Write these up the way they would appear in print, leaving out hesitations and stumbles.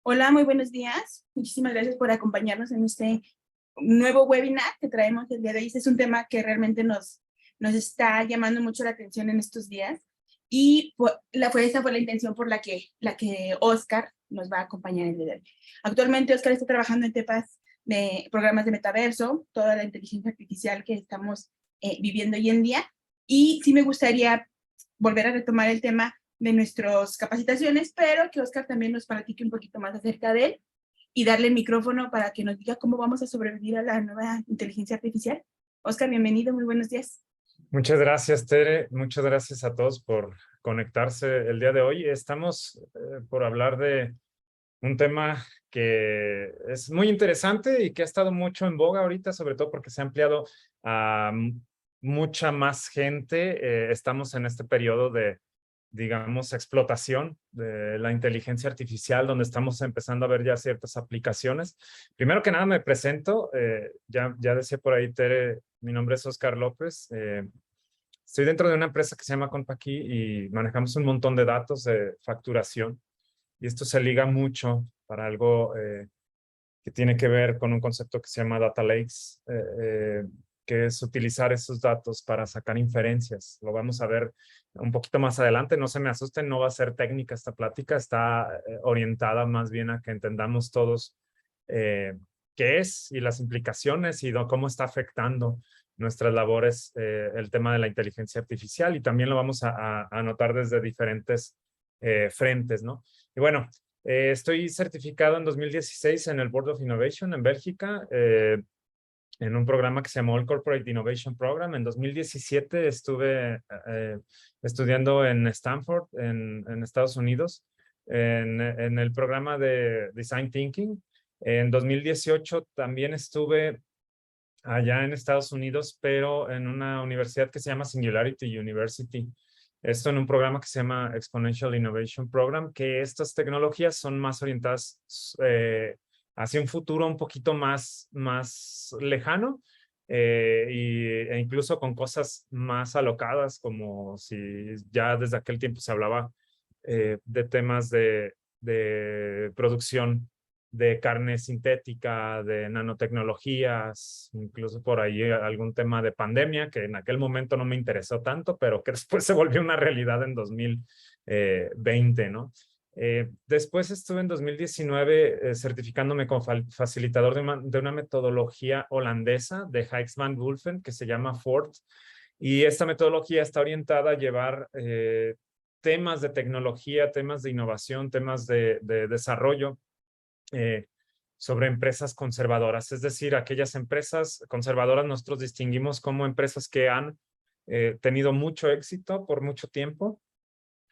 Hola, muy buenos días. Muchísimas gracias por acompañarnos en este nuevo webinar que traemos el día de hoy. Este es un tema que realmente nos está llamando mucho la atención en estos días. Y esa fue la intención por la que Oscar nos va a acompañar el día de hoy. Actualmente Oscar está trabajando en temas de programas de metaverso, toda la inteligencia artificial que estamos viviendo hoy en día. Y sí me gustaría volver a retomar el tema de nuestras capacitaciones, pero que Oscar también nos platique un poquito más acerca de él y darle el micrófono para que nos diga cómo vamos a sobrevivir a la nueva inteligencia artificial. Oscar, bienvenido, muy buenos días. Muchas gracias, Tere. Muchas gracias a todos por conectarse el día de hoy. Estamos por hablar de un tema que es muy interesante y que ha estado mucho en boga ahorita, sobre todo porque se ha ampliado a mucha más gente. Estamos en este periodo de, digamos, explotación de la inteligencia artificial, donde estamos empezando a ver ya ciertas aplicaciones. Primero que nada me presento, ya decía por ahí Tere, mi nombre es Oscar López. Estoy dentro de una empresa que se llama Compaqui y manejamos un montón de datos de facturación. Y esto se liga mucho para algo que tiene que ver con un concepto que se llama data lakes, que es utilizar esos datos para sacar inferencias. Lo vamos a ver un poquito más adelante. No se me asusten, no va a ser técnica esta plática. Está orientada más bien a que entendamos todos qué es y las implicaciones y cómo está afectando nuestras labores el tema de la inteligencia artificial. Y también lo vamos a notar desde diferentes frentes, ¿no? Y bueno, estoy certificado en 2016 en el Board of Innovation en Bélgica, en un programa que se llamó el Corporate Innovation Program. En 2017 estuve estudiando en Stanford, en Estados Unidos, en el programa de Design Thinking. En 2018 también estuve allá en Estados Unidos, pero en una universidad que se llama Singularity University. Esto en un programa que se llama Exponential Innovation Program, que estas tecnologías son más orientadas hacia un futuro un poquito más lejano e incluso con cosas más alocadas, como si ya desde aquel tiempo se hablaba de temas de producción de carne sintética, de nanotecnologías, incluso por ahí algún tema de pandemia, que en aquel momento no me interesó tanto, pero que después se volvió una realidad en 2020, ¿no? Después estuve en 2019 certificándome como facilitador de una metodología holandesa de Hijs van Wulffen que se llama FORT, y esta metodología está orientada a llevar temas de tecnología, temas de innovación, temas de desarrollo sobre empresas conservadoras, es decir, aquellas empresas conservadoras nosotros distinguimos como empresas que han tenido mucho éxito por mucho tiempo,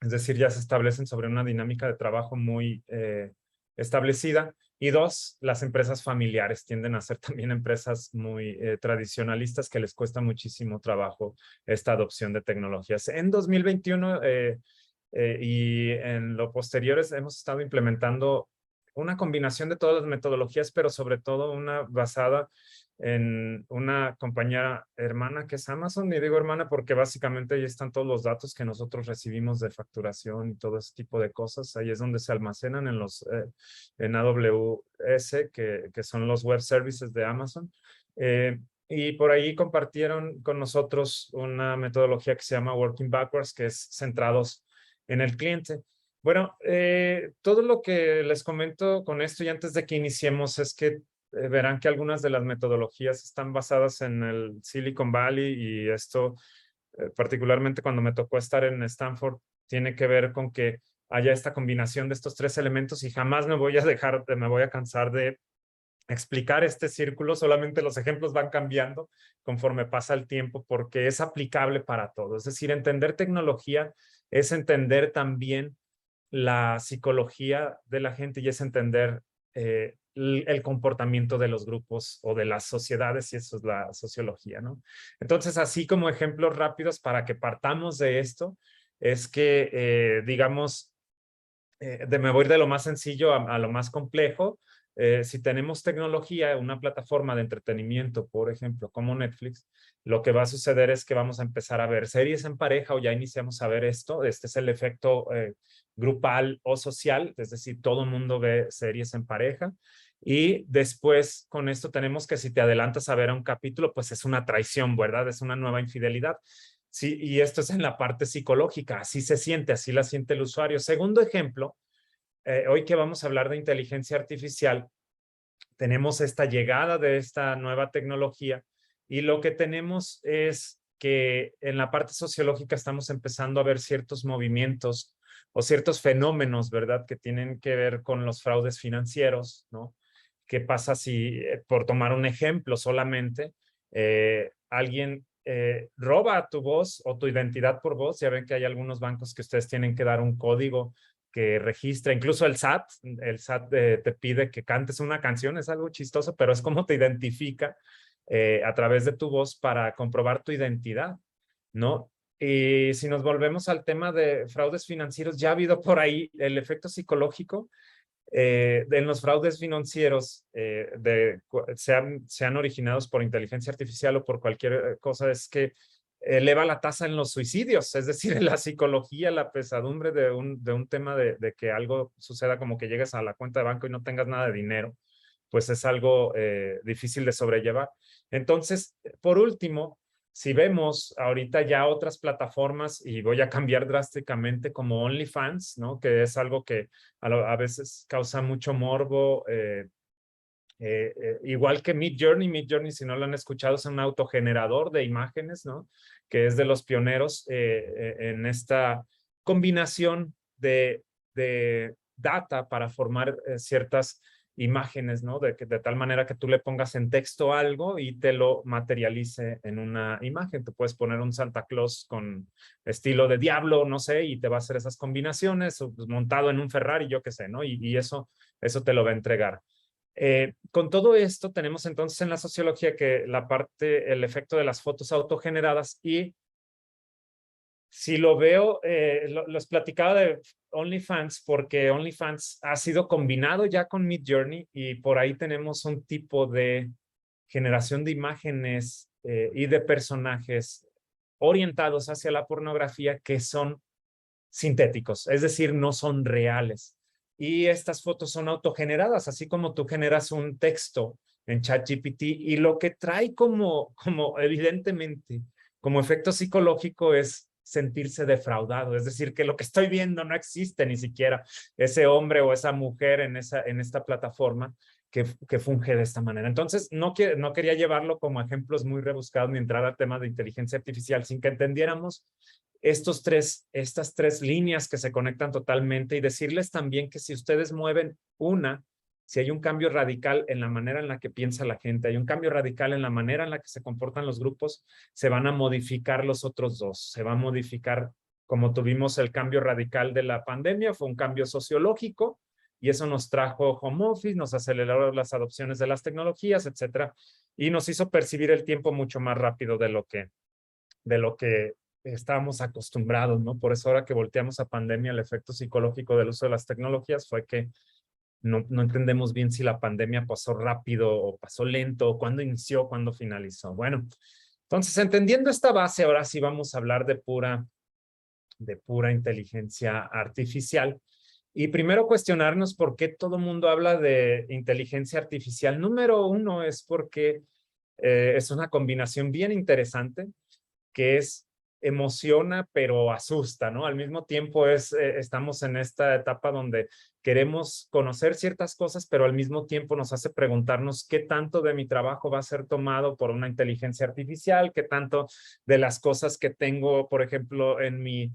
es decir, ya se establecen sobre una dinámica de trabajo muy establecida. Y dos, las empresas familiares tienden a ser también empresas muy tradicionalistas que les cuesta muchísimo trabajo esta adopción de tecnologías. En 2021 y en lo posteriores hemos estado implementando una combinación de todas las metodologías, pero sobre todo una basada en una compañía hermana que es Amazon. Y digo hermana porque básicamente ahí están todos los datos que nosotros recibimos de facturación y todo ese tipo de cosas. Ahí es donde se almacenan en AWS, que son los web services de Amazon. Y por ahí compartieron con nosotros una metodología que se llama Working Backwards, que es centrados en el cliente. Bueno, todo lo que les comento con esto y antes de que iniciemos es que verán que algunas de las metodologías están basadas en el Silicon Valley y esto, particularmente cuando me tocó estar en Stanford, tiene que ver con que haya esta combinación de estos tres elementos y jamás me voy a cansar de explicar este círculo. Solamente los ejemplos van cambiando conforme pasa el tiempo porque es aplicable para todo. Es decir, entender tecnología es entender también la psicología de la gente y es entender el comportamiento de los grupos o de las sociedades, y eso es la sociología, ¿no? Entonces, así como ejemplos rápidos para que partamos de esto, es que, digamos, me voy de lo más sencillo a lo más complejo. Si tenemos tecnología, una plataforma de entretenimiento, por ejemplo, como Netflix, lo que va a suceder es que vamos a empezar a ver series en pareja o ya iniciamos a ver esto. Este es el efecto grupal o social, es decir, todo el mundo ve series en pareja. Y después con esto tenemos que si te adelantas a ver a un capítulo, pues es una traición, ¿verdad? Es una nueva infidelidad. Sí, y esto es en la parte psicológica, así se siente, así la siente el usuario. Segundo ejemplo, hoy que vamos a hablar de inteligencia artificial, tenemos esta llegada de esta nueva tecnología y lo que tenemos es que en la parte sociológica estamos empezando a ver ciertos movimientos o ciertos fenómenos, ¿verdad? Que tienen que ver con los fraudes financieros, ¿no? ¿Qué pasa si, por tomar un ejemplo solamente, alguien roba tu voz o tu identidad por voz? Ya ven que hay algunos bancos que ustedes tienen que dar un código que registra, incluso el SAT te pide que cantes una canción, es algo chistoso, pero es como te identifica a través de tu voz para comprobar tu identidad, ¿no? Y si nos volvemos al tema de fraudes financieros, ya ha habido por ahí el efecto psicológico en los fraudes financieros sean originados por inteligencia artificial o por cualquier cosa, es que eleva la tasa en los suicidios, es decir, la psicología, la pesadumbre de un tema de que algo suceda como que llegues a la cuenta de banco y no tengas nada de dinero, pues es algo difícil de sobrellevar. Entonces, por último, si vemos ahorita ya otras plataformas, y voy a cambiar drásticamente como OnlyFans, ¿no? Que es algo que a veces causa mucho morbo, igual que Midjourney, si no lo han escuchado, es un autogenerador de imágenes, ¿no? Que es de los pioneros en esta combinación de data para formar ciertas imágenes, ¿no? De tal manera que tú le pongas en texto algo y te lo materialice en una imagen. Tú puedes poner un Santa Claus con estilo de diablo, no sé, y te va a hacer esas combinaciones, montado en un Ferrari, yo qué sé, ¿no? Y eso te lo va a entregar. Con todo esto tenemos entonces en la sociología que el efecto de las fotos autogeneradas y si lo veo, los platicaba de OnlyFans porque OnlyFans ha sido combinado ya con Midjourney y por ahí tenemos un tipo de generación de imágenes y de personajes orientados hacia la pornografía que son sintéticos, es decir, no son reales. Y estas fotos son autogeneradas, así como tú generas un texto en ChatGPT y lo que trae como evidentemente, como efecto psicológico es sentirse defraudado, es decir, que lo que estoy viendo no existe ni siquiera ese hombre o esa mujer en esta plataforma que funge de esta manera. Entonces, no quería llevarlo como ejemplos muy rebuscados ni entrar al tema de inteligencia artificial sin que entendiéramos estas tres líneas que se conectan totalmente y decirles también que si ustedes mueven si hay un cambio radical en la manera en la que piensa la gente, hay un cambio radical en la manera en la que se comportan los grupos, se van a modificar los otros dos, se va a modificar como tuvimos el cambio radical de la pandemia, fue un cambio sociológico y eso nos trajo home office, nos aceleró las adopciones de las tecnologías, etcétera, y nos hizo percibir el tiempo mucho más rápido de lo que estábamos acostumbrados, ¿no? Por eso ahora que volteamos a pandemia, el efecto psicológico del uso de las tecnologías fue que no entendemos bien si la pandemia pasó rápido o pasó lento, cuándo inició, cuándo finalizó. Bueno, entonces entendiendo esta base, ahora sí vamos a hablar de pura inteligencia artificial. Y primero cuestionarnos por qué todo el mundo habla de inteligencia artificial. Número uno es porque es una combinación bien interesante que emociona, pero asusta, ¿no? Al mismo tiempo estamos en esta etapa donde queremos conocer ciertas cosas, pero al mismo tiempo nos hace preguntarnos qué tanto de mi trabajo va a ser tomado por una inteligencia artificial, qué tanto de las cosas que tengo, por ejemplo, en mi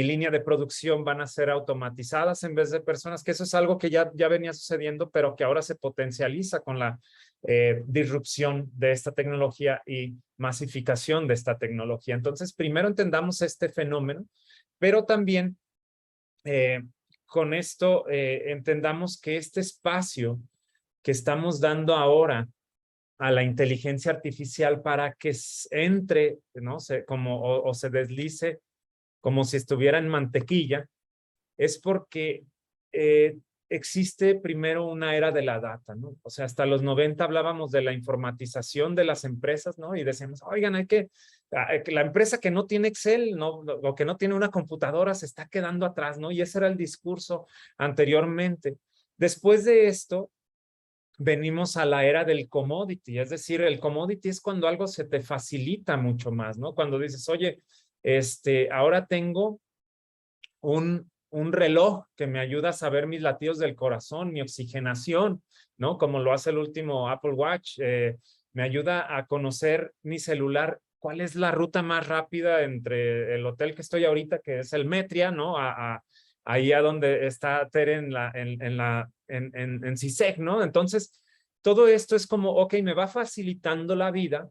línea de producción van a ser automatizadas en vez de personas, que eso es algo que ya venía sucediendo, pero que ahora se potencializa con la disrupción de esta tecnología y masificación de esta tecnología. Entonces, primero entendamos este fenómeno, pero también con esto entendamos que este espacio que estamos dando ahora a la inteligencia artificial para que entre, ¿no? O se deslice como si estuviera en mantequilla, es porque existe primero una era de la data, ¿no? O sea, hasta los 90 hablábamos de la informatización de las empresas, ¿no? Y decíamos, oigan, que la empresa que no tiene Excel, ¿no? O que no tiene una computadora se está quedando atrás, ¿no? Y ese era el discurso anteriormente. Después de esto, venimos a la era del commodity, es decir, el commodity es cuando algo se te facilita mucho más, ¿no? Cuando dices, oye, ahora tengo un reloj que me ayuda a saber mis latidos del corazón, mi oxigenación, ¿no? Como lo hace el último Apple Watch. Me ayuda a conocer mi celular, cuál es la ruta más rápida entre el hotel que estoy ahorita, que es el Metria, ¿no? Ahí a donde está Tere en CISEC, ¿no? Entonces, todo esto es como, ok, me va facilitando la vida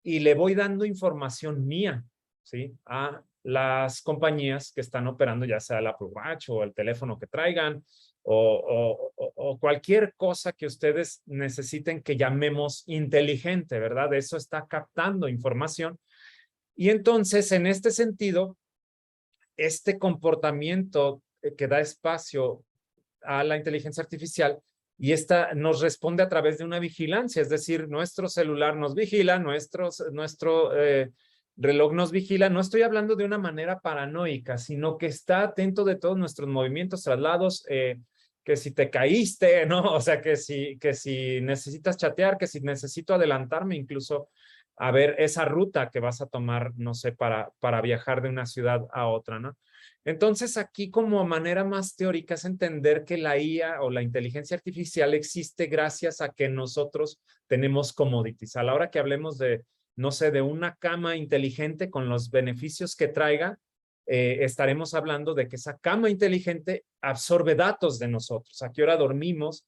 y le voy dando información mía, ¿sí? A las compañías que están operando, ya sea el Apple Watch o el teléfono que traigan, o cualquier cosa que ustedes necesiten que llamemos inteligente, ¿verdad? Eso está captando información. Y entonces, en este sentido, este comportamiento que da espacio a la inteligencia artificial y esta nos responde a través de una vigilancia, es decir, nuestro celular nos vigila, nuestro reloj nos vigila. No estoy hablando de una manera paranoica, sino que está atento de todos nuestros movimientos, traslados, que si te caíste, ¿no? O sea, que si necesitas chatear, que si necesito adelantarme incluso a ver esa ruta que vas a tomar, no sé, para viajar de una ciudad a otra, ¿no? Entonces, aquí como manera más teórica es entender que la IA o la inteligencia artificial existe gracias a que nosotros tenemos commodities. A la hora que hablemos de, no sé, de una cama inteligente con los beneficios que traiga, estaremos hablando de que esa cama inteligente absorbe datos de nosotros. ¿A qué hora dormimos?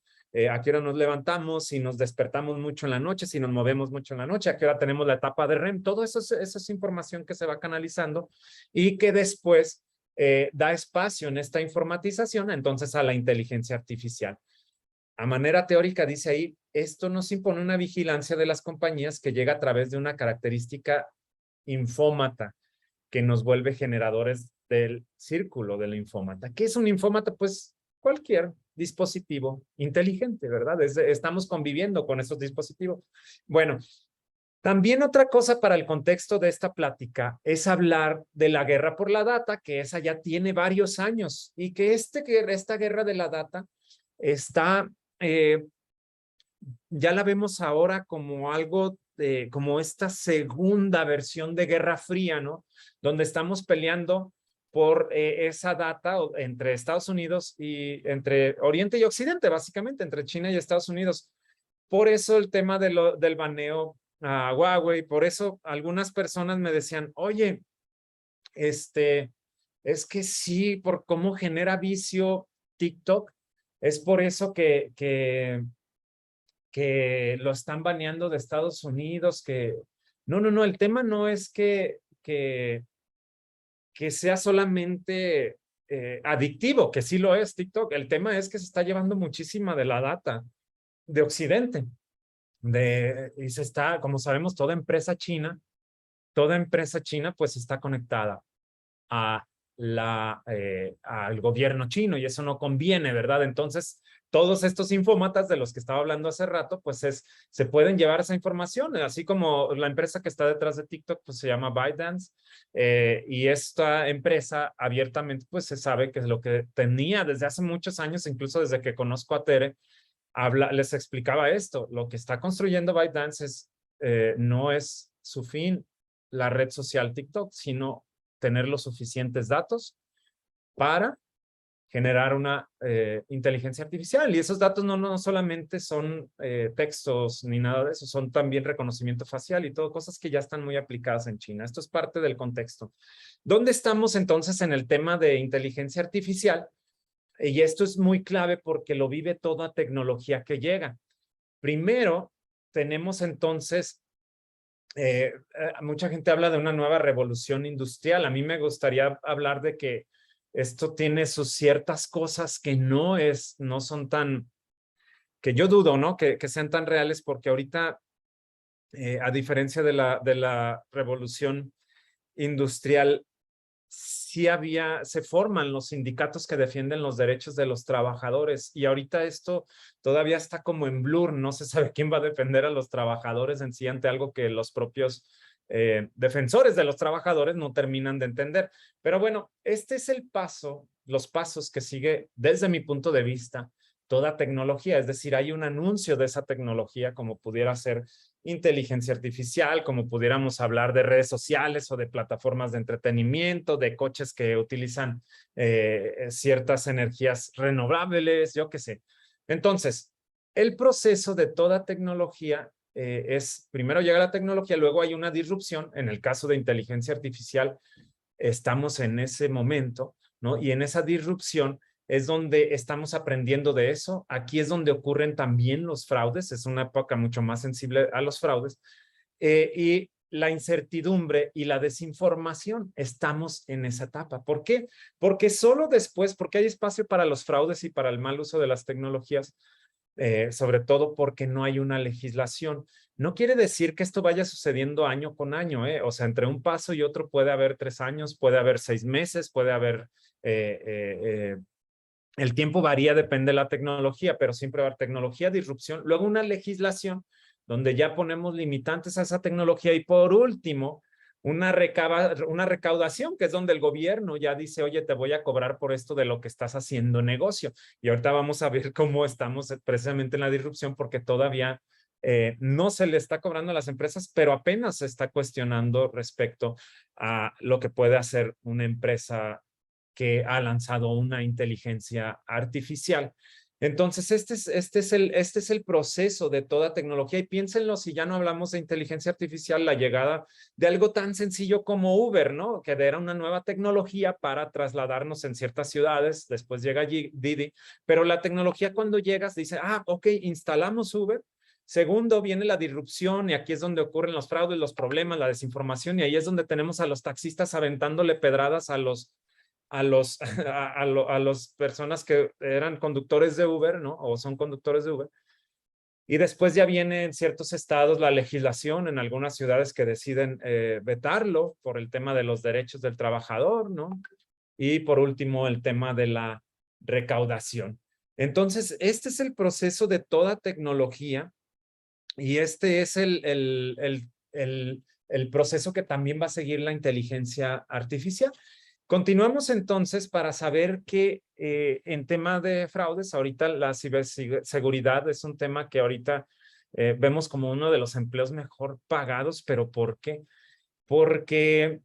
¿A qué hora nos levantamos? Si nos despertamos mucho en la noche, si nos movemos mucho en la noche, ¿a qué hora tenemos la etapa de REM? Todo eso es información que se va canalizando y que después da espacio en esta informatización entonces a la inteligencia artificial. A manera teórica dice ahí, esto nos impone una vigilancia de las compañías que llega a través de una característica infómata que nos vuelve generadores del círculo del infómata. ¿Qué es un infómata? Pues cualquier dispositivo inteligente, ¿verdad? Estamos conviviendo con esos dispositivos. Bueno, también otra cosa para el contexto de esta plática es hablar de la guerra por la data, que esa ya tiene varios años y que esta guerra de la data está, ya la vemos ahora como algo, como esta segunda versión de Guerra Fría, ¿no? Donde estamos peleando por esa data entre Estados Unidos y entre Oriente y Occidente, básicamente, entre China y Estados Unidos. Por eso el tema del baneo a Huawei, por eso algunas personas me decían, oye, es que sí, por cómo genera vicio TikTok, es por eso que lo están baneando de Estados Unidos, que no, el tema no es que sea solamente adictivo, que sí lo es TikTok, el tema es que se está llevando muchísima de la data de Occidente. Y se está, como sabemos, toda empresa china pues está conectada a al gobierno chino y eso no conviene, ¿verdad? Entonces, todos estos infómatas de los que estaba hablando hace rato, pues se pueden llevar esa información, así como la empresa que está detrás de TikTok, pues se llama ByteDance, y esta empresa abiertamente, pues se sabe que es lo que tenía desde hace muchos años, incluso desde que conozco a Tere, les explicaba esto, lo que está construyendo ByteDance no es su fin la red social TikTok, sino tener los suficientes datos para generar una inteligencia artificial. Y esos datos no solamente son textos ni nada de eso, son también reconocimiento facial y todo, cosas que ya están muy aplicadas en China. Esto es parte del contexto. ¿Dónde estamos entonces en el tema de inteligencia artificial? Y esto es muy clave porque lo vive toda tecnología que llega. Primero, tenemos entonces, mucha gente habla de una nueva revolución industrial. A mí me gustaría hablar de que esto tiene sus ciertas cosas que no son tan, que yo dudo, ¿no? Que sean tan reales porque ahorita, a diferencia de la revolución industrial, sí se forman los sindicatos que defienden los derechos de los trabajadores y ahorita esto todavía está como en blur, no se sabe quién va a defender a los trabajadores en sí ante algo que los propios defensores de los trabajadores no terminan de entender. Pero bueno, este es los pasos que sigue desde mi punto de vista toda tecnología, es decir, hay un anuncio de esa tecnología como pudiera ser inteligencia artificial, como pudiéramos hablar de redes sociales o de plataformas de entretenimiento, de coches que utilizan ciertas energías renovables, yo qué sé. Entonces, el proceso de toda tecnología primero llega la tecnología, luego hay una disrupción. En el caso de inteligencia artificial, estamos en ese momento, ¿no? Y en esa disrupción es donde estamos aprendiendo de eso. Aquí es donde ocurren también los fraudes. Es una época mucho más sensible a los fraudes. Y la incertidumbre y la desinformación, estamos en esa etapa. ¿Por qué? Porque solo después, porque hay espacio para los fraudes y para el mal uso de las tecnologías, sobre todo porque no hay una legislación. No quiere decir que esto vaya sucediendo año con año, ¿eh? O sea, entre un paso y otro puede haber 3 años, puede haber 6 meses, puede haber... el tiempo varía, depende de la tecnología, pero siempre va a haber tecnología, disrupción, luego una legislación donde ya ponemos limitantes a esa tecnología y por último, una recaudación, que es donde el gobierno ya dice, oye, te voy a cobrar por esto de lo que estás haciendo negocio. Y ahorita vamos a ver cómo estamos precisamente en la disrupción porque todavía no se le está cobrando a las empresas, pero apenas se está cuestionando respecto a lo que puede hacer una empresa que ha lanzado una inteligencia artificial. Entonces, este es el proceso de toda tecnología y piénsenlo si ya no hablamos de inteligencia artificial, la llegada de algo tan sencillo como Uber, ¿no? Que era una nueva tecnología para trasladarnos en ciertas ciudades, después llega Didi, pero la tecnología cuando llegas dice, ok, instalamos Uber. Segundo, viene la disrupción y aquí es donde ocurren los fraudes, los problemas, la desinformación y ahí es donde tenemos a los taxistas aventándole pedradas a los personas que eran conductores de Uber, ¿no? O son conductores de Uber. Y después ya viene en ciertos estados la legislación, en algunas ciudades que deciden vetarlo por el tema de los derechos del trabajador, ¿no? Y por último, el tema de la recaudación. Entonces, este es el proceso de toda tecnología y este es el proceso que también va a seguir la inteligencia artificial. Continuamos entonces para saber que en tema de fraudes, ahorita la ciberseguridad es un tema que ahorita vemos como uno de los empleos mejor pagados, pero ¿por qué? Porque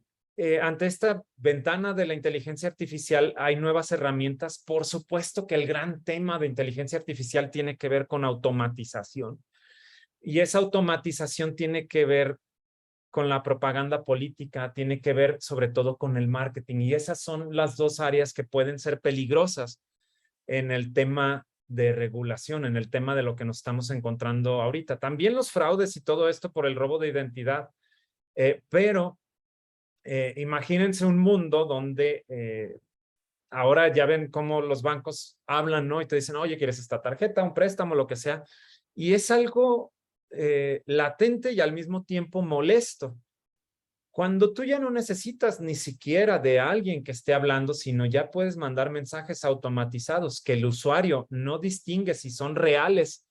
ante esta ventana de la inteligencia artificial hay nuevas herramientas. Por supuesto que el gran tema de inteligencia artificial tiene que ver con automatización y esa automatización tiene que ver con la propaganda política, tiene que ver sobre todo con el marketing y esas son las dos áreas que pueden ser peligrosas en el tema de regulación, en el tema de lo que nos estamos encontrando ahorita. También los fraudes y todo esto por el robo de identidad, pero imagínense un mundo donde ahora ya ven cómo los bancos hablan, ¿no? Y te dicen, oye, ¿quieres esta tarjeta, un préstamo, lo que sea? Y es algo latente y al mismo tiempo molesto. Cuando tú ya no necesitas ni siquiera de alguien que esté hablando, sino ya puedes mandar mensajes automatizados que el usuario no distingue si son reales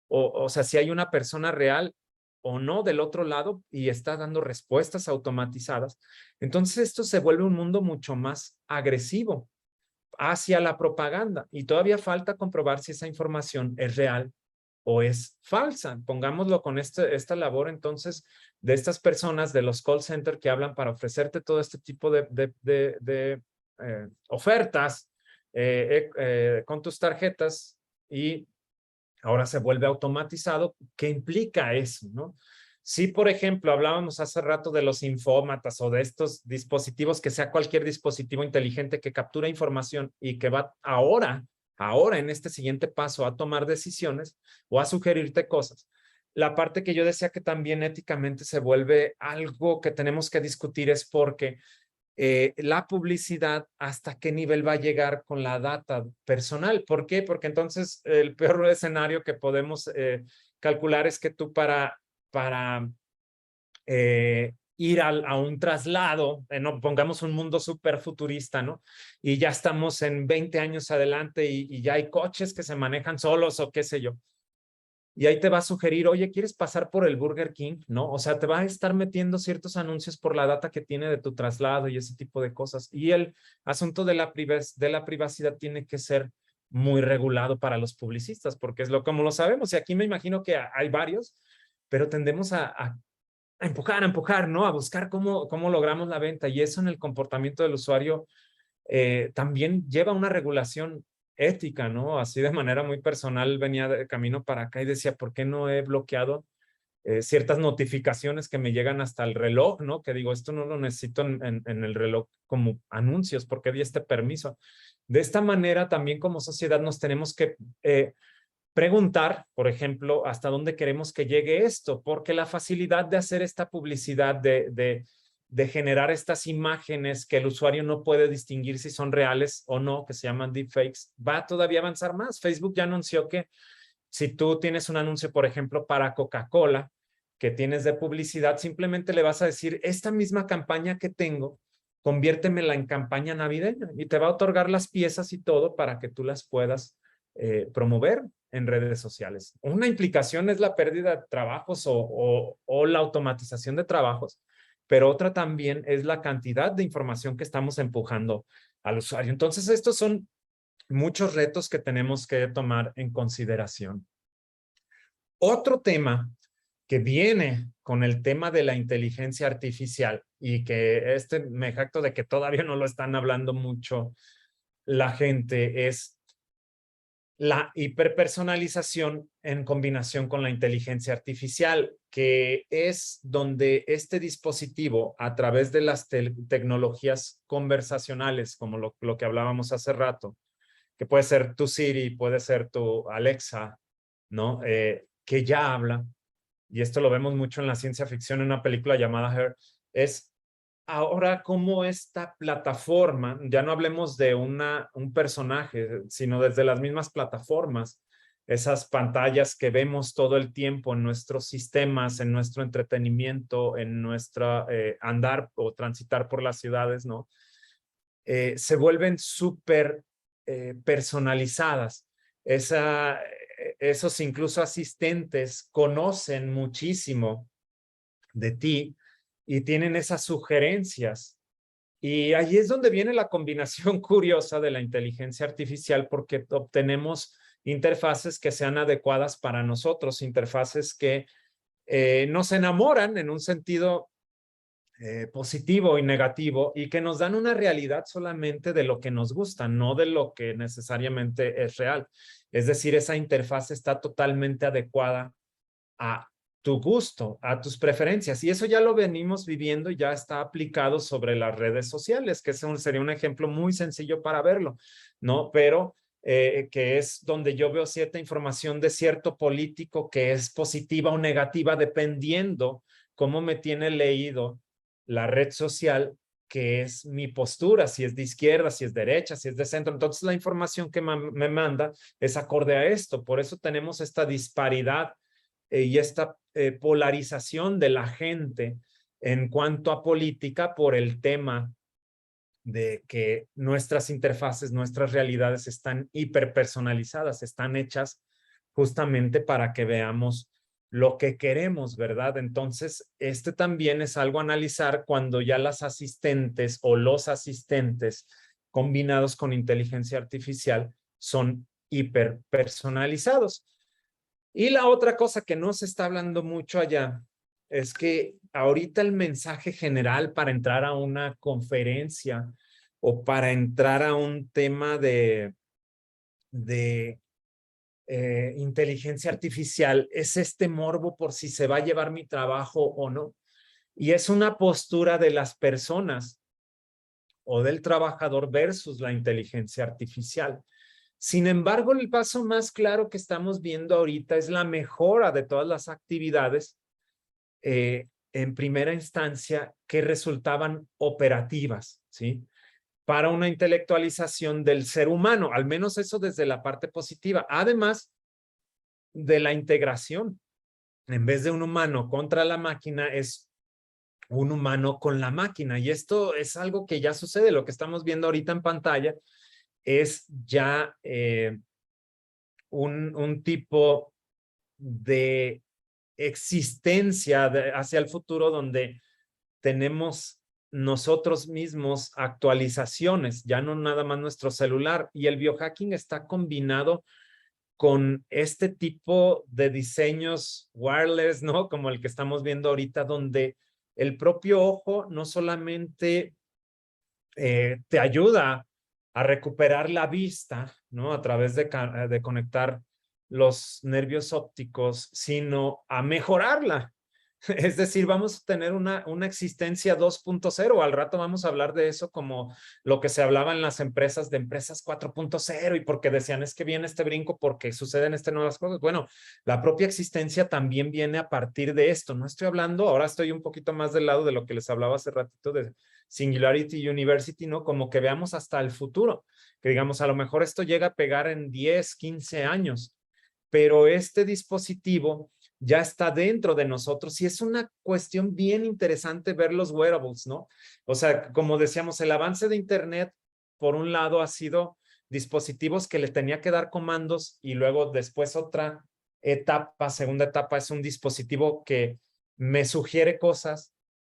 o sea, si hay una persona real o no del otro lado y está dando respuestas automatizadas. Entonces esto se vuelve un mundo mucho más agresivo hacia la propaganda y todavía falta comprobar si esa información es real o es falsa. Pongámoslo con esta labor entonces de estas personas de los call centers que hablan para ofrecerte todo este tipo de ofertas con tus tarjetas y ahora se vuelve automatizado. ¿Qué implica eso, no? Si, por ejemplo, hablábamos hace rato de los infómatas o de estos dispositivos, que sea cualquier dispositivo inteligente que captura información y que va ahora en este siguiente paso a tomar decisiones o a sugerirte cosas. La parte que yo decía que también éticamente se vuelve algo que tenemos que discutir es porque la publicidad, hasta qué nivel va a llegar con la data personal. ¿Por qué? Porque entonces el peor escenario que podemos calcular es que tú para ir a un traslado, no, pongamos un mundo súper futurista, ¿no? Y ya estamos en 20 años adelante y ya hay coches que se manejan solos o qué sé yo. Y ahí te va a sugerir, oye, ¿quieres pasar por el Burger King? ¿No? O sea, te va a estar metiendo ciertos anuncios por la data que tiene de tu traslado y ese tipo de cosas. Y el asunto de la privacidad tiene que ser muy regulado para los publicistas, porque es como lo sabemos. Y aquí me imagino que hay varios, pero tendemos a empujar, ¿no? A buscar cómo logramos la venta. Y eso en el comportamiento del usuario también lleva una regulación ética, ¿no? Así de manera muy personal venía de camino para acá y decía, ¿por qué no he bloqueado ciertas notificaciones que me llegan hasta el reloj, ¿no? Que digo, esto no lo necesito en el reloj como anuncios, ¿por qué di este permiso? De esta manera también como sociedad nos tenemos que preguntar, por ejemplo, hasta dónde queremos que llegue esto, porque la facilidad de hacer esta publicidad, de generar estas imágenes que el usuario no puede distinguir si son reales o no, que se llaman deepfakes, va a todavía avanzar más. Facebook ya anunció que si tú tienes un anuncio, por ejemplo, para Coca-Cola, que tienes de publicidad, simplemente le vas a decir, esta misma campaña que tengo, conviértemela en campaña navideña y te va a otorgar las piezas y todo para que tú las puedas promover en redes sociales. Una implicación es la pérdida de trabajos o la automatización de trabajos, pero otra también es la cantidad de información que estamos empujando al usuario. Entonces, estos son muchos retos que tenemos que tomar en consideración. Otro tema que viene con el tema de la inteligencia artificial y que me jacto de que todavía no lo están hablando mucho la gente es la hiperpersonalización en combinación con la inteligencia artificial, que es donde este dispositivo, a través de las tecnologías conversacionales, como lo que hablábamos hace rato, que puede ser tu Siri, puede ser tu Alexa, ¿no? Que ya habla, y esto lo vemos mucho en la ciencia ficción, en una película llamada Her, es ahora cómo esta plataforma, ya no hablemos de un personaje, sino desde las mismas plataformas, esas pantallas que vemos todo el tiempo en nuestros sistemas, en nuestro entretenimiento, en nuestra andar o transitar por las ciudades, ¿no? Se vuelven súper personalizadas. Esos incluso asistentes conocen muchísimo de ti y tienen esas sugerencias. Y ahí es donde viene la combinación curiosa de la inteligencia artificial, porque obtenemos interfaces que sean adecuadas para nosotros, interfaces que nos enamoran en un sentido positivo y negativo y que nos dan una realidad solamente de lo que nos gusta, no de lo que necesariamente es real. Es decir, esa interfaz está totalmente adecuada a tu gusto, a tus preferencias. Y eso ya lo venimos viviendo y ya está aplicado sobre las redes sociales, que sería un ejemplo muy sencillo para verlo, ¿no? Pero que es donde yo veo cierta información de cierto político que es positiva o negativa dependiendo cómo me tiene leído la red social, que es mi postura, si es de izquierda, si es derecha, si es de centro. Entonces la información que me manda es acorde a esto. Por eso tenemos esta disparidad y esta polarización de la gente en cuanto a política por el tema de que nuestras interfaces, nuestras realidades están hiperpersonalizadas, están hechas justamente para que veamos lo que queremos, ¿verdad? Entonces, este también es algo a analizar cuando ya las asistentes o los asistentes combinados con inteligencia artificial son hiperpersonalizados. Y la otra cosa que no se está hablando mucho allá es que ahorita el mensaje general para entrar a una conferencia o para entrar a un tema de inteligencia artificial es este morbo por si se va a llevar mi trabajo o no. Y es una postura de las personas o del trabajador versus la inteligencia artificial. Sin embargo, el paso más claro que estamos viendo ahorita es la mejora de todas las actividades en primera instancia que resultaban operativas, ¿sí? Para una intelectualización del ser humano, al menos eso desde la parte positiva. Además de la integración, en vez de un humano contra la máquina, es un humano con la máquina. Y esto es algo que ya sucede. Lo que estamos viendo ahorita en pantalla es ya un tipo de existencia hacia el futuro donde tenemos nosotros mismos actualizaciones, ya no nada más nuestro celular. Y el biohacking está combinado con este tipo de diseños wireless, ¿no? Como el que estamos viendo ahorita, donde el propio ojo no solamente te ayuda a recuperar la vista, ¿no? A través de conectar los nervios ópticos, sino a mejorarla. Es decir, vamos a tener una existencia 2.0. Al rato vamos a hablar de eso como lo que se hablaba en las empresas de empresas 4.0 y porque decían es que viene este brinco porque suceden estas nuevas cosas. Bueno, la propia existencia también viene a partir de esto. No estoy hablando, ahora estoy un poquito más del lado de lo que les hablaba hace ratito de Singularity University, ¿no? Como que veamos hasta el futuro, que digamos, a lo mejor esto llega a pegar en 10, 15 años, pero este dispositivo ya está dentro de nosotros y es una cuestión bien interesante ver los wearables, ¿no? O sea, como decíamos, el avance de Internet, por un lado, ha sido dispositivos que le tenía que dar comandos y luego después otra etapa, segunda etapa, es un dispositivo que me sugiere cosas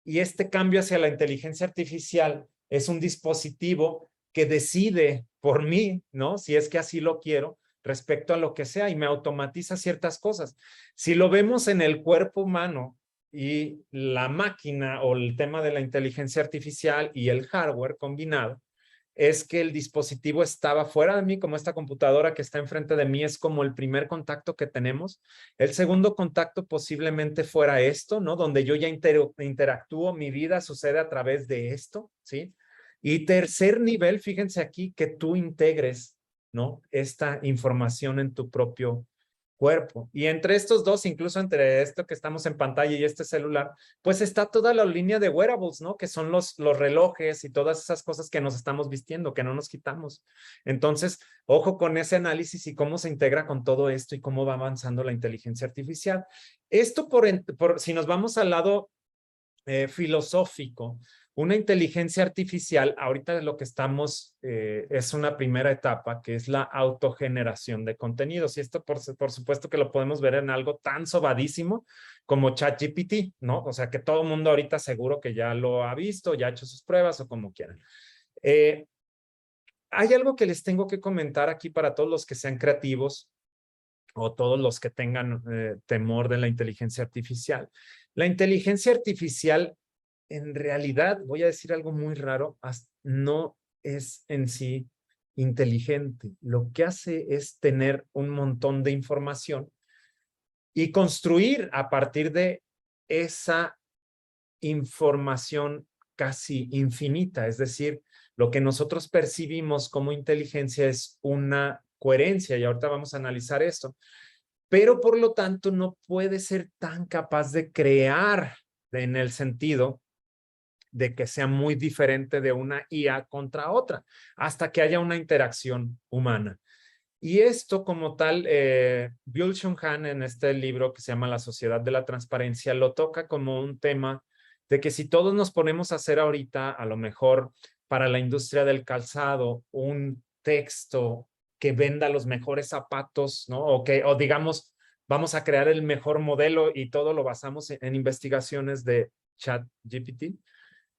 y este cambio hacia la inteligencia artificial es un dispositivo que decide por mí, ¿no? Si es que así lo quiero, respecto a lo que sea y me automatiza ciertas cosas. Si lo vemos en el cuerpo humano y la máquina o el tema de la inteligencia artificial y el hardware combinado, es que el dispositivo estaba fuera de mí, como esta computadora que está enfrente de mí es como el primer contacto que tenemos. El segundo contacto posiblemente fuera esto, ¿no? Donde yo ya interactúo, mi vida sucede a través de esto, ¿sí? Y tercer nivel, fíjense aquí, que tú integres, ¿no? Esta información en tu propio cuerpo. Y entre estos dos, incluso entre esto que estamos en pantalla y este celular, pues está toda la línea de wearables, ¿no? Que son los relojes y todas esas cosas que nos estamos vistiendo, que no nos quitamos. Entonces, ojo con ese análisis y cómo se integra con todo esto y cómo va avanzando la inteligencia artificial. Esto si nos vamos al lado filosófico, una inteligencia artificial, ahorita lo que estamos es una primera etapa que es la autogeneración de contenidos y esto por supuesto que lo podemos ver en algo tan sobadísimo como ChatGPT, ¿no? O sea que todo el mundo ahorita seguro que ya lo ha visto, ya ha hecho sus pruebas o como quieran. Hay algo que les tengo que comentar aquí para todos los que sean creativos o todos los que tengan temor de la inteligencia artificial. La inteligencia artificial, en realidad, voy a decir algo muy raro, no es en sí inteligente. Lo que hace es tener un montón de información y construir a partir de esa información casi infinita. Es decir, lo que nosotros percibimos como inteligencia es una coherencia y ahorita vamos a analizar esto. Pero por lo tanto no puede ser tan capaz de crear en el sentido de que sea muy diferente de una IA contra otra, hasta que haya una interacción humana. Y esto como tal, Byung-Chul Han en este libro que se llama La Sociedad de la Transparencia lo toca como un tema de que si todos nos ponemos a hacer ahorita, a lo mejor para la industria del calzado, un texto que venda los mejores zapatos, ¿no? O digamos, vamos a crear el mejor modelo y todo lo basamos en investigaciones de ChatGPT,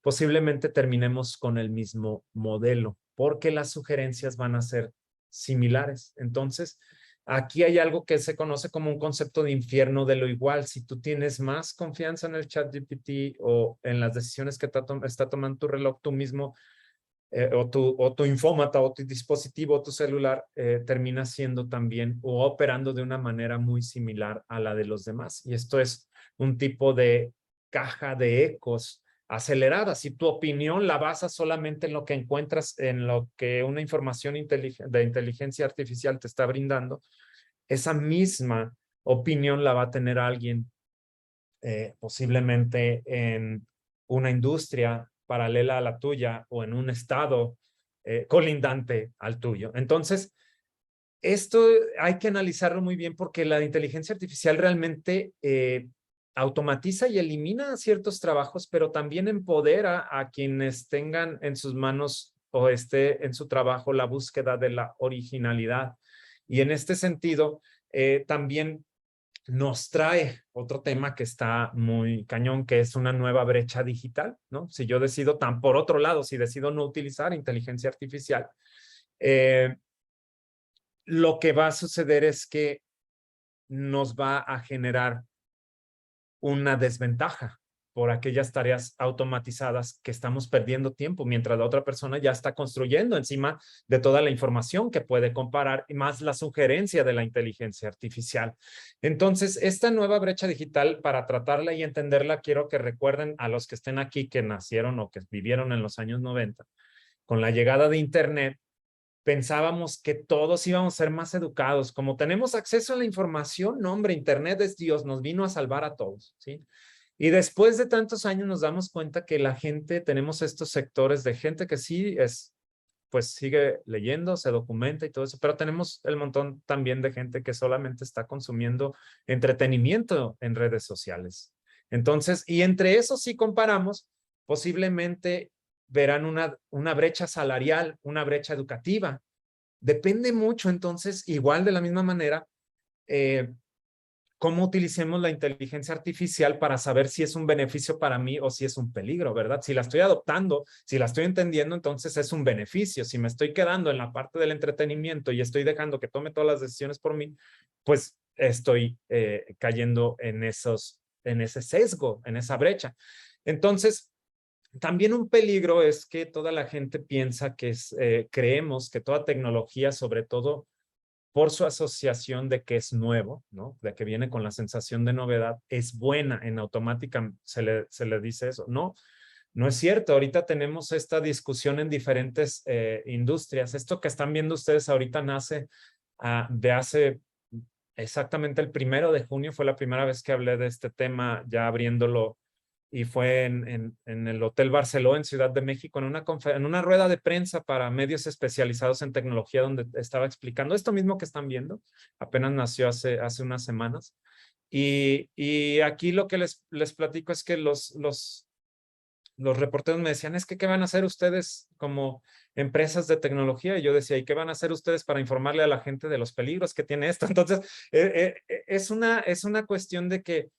posiblemente terminemos con el mismo modelo, porque las sugerencias van a ser similares. Entonces, aquí hay algo que se conoce como un concepto de infierno de lo igual. Si tú tienes más confianza en el ChatGPT o en las decisiones que está tomando tu reloj tú mismo, o tu infómata o tu dispositivo o tu celular termina siendo también o operando de una manera muy similar a la de los demás. Y esto es un tipo de caja de ecos acelerada. Si tu opinión la basas solamente en lo que encuentras, en lo que una información de inteligencia artificial te está brindando, esa misma opinión la va a tener alguien posiblemente en una industria paralela a la tuya o en un estado colindante al tuyo. Entonces, esto hay que analizarlo muy bien porque la inteligencia artificial realmente automatiza y elimina ciertos trabajos, pero también empodera a quienes tengan en sus manos o esté en su trabajo la búsqueda de la originalidad. Y en este sentido, también nos trae otro tema que está muy cañón, que es una nueva brecha digital, ¿no? Si yo decido, por otro lado, si decido no utilizar inteligencia artificial, lo que va a suceder es que nos va a generar una desventaja por aquellas tareas automatizadas que estamos perdiendo tiempo, mientras la otra persona ya está construyendo encima de toda la información que puede comparar y más la sugerencia de la inteligencia artificial. Entonces, esta nueva brecha digital, para tratarla y entenderla, quiero que recuerden a los que estén aquí que nacieron o que vivieron en los años 90, con la llegada de Internet, pensábamos que todos íbamos a ser más educados. Como tenemos acceso a la información, no, hombre, Internet es Dios, nos vino a salvar a todos, ¿sí? Y después de tantos años nos damos cuenta que la gente, tenemos estos sectores de gente que sí es, pues sigue leyendo, se documenta y todo eso, pero tenemos el montón también de gente que solamente está consumiendo entretenimiento en redes sociales. Entonces, y entre eso sí comparamos, posiblemente verán una brecha salarial, una brecha educativa. Depende mucho, entonces, igual de la misma manera, cómo utilicemos la inteligencia artificial para saber si es un beneficio para mí o si es un peligro, ¿verdad? Si la estoy adoptando, si la estoy entendiendo, entonces es un beneficio. Si me estoy quedando en la parte del entretenimiento y estoy dejando que tome todas las decisiones por mí, pues estoy cayendo en ese sesgo, en esa brecha. Entonces, también un peligro es que toda la gente piensa que creemos que toda tecnología, sobre todo por su asociación de que es nuevo, ¿no? De que viene con la sensación de novedad, es buena, en automática se le dice eso. No, no es cierto. Ahorita tenemos esta discusión en diferentes industrias. Esto que están viendo ustedes ahorita nace de hace exactamente el 1 de junio, fue la primera vez que hablé de este tema, ya abriéndolo, y fue en el Hotel Barceló en Ciudad de México, en una rueda de prensa para medios especializados en tecnología, donde estaba explicando esto mismo que están viendo. Apenas nació hace unas semanas. Y aquí lo que les platico es que los reporteros me decían, es que ¿qué van a hacer ustedes como empresas de tecnología? Y yo decía, ¿y qué van a hacer ustedes para informarle a la gente de los peligros que tiene esto? Entonces, es una cuestión de que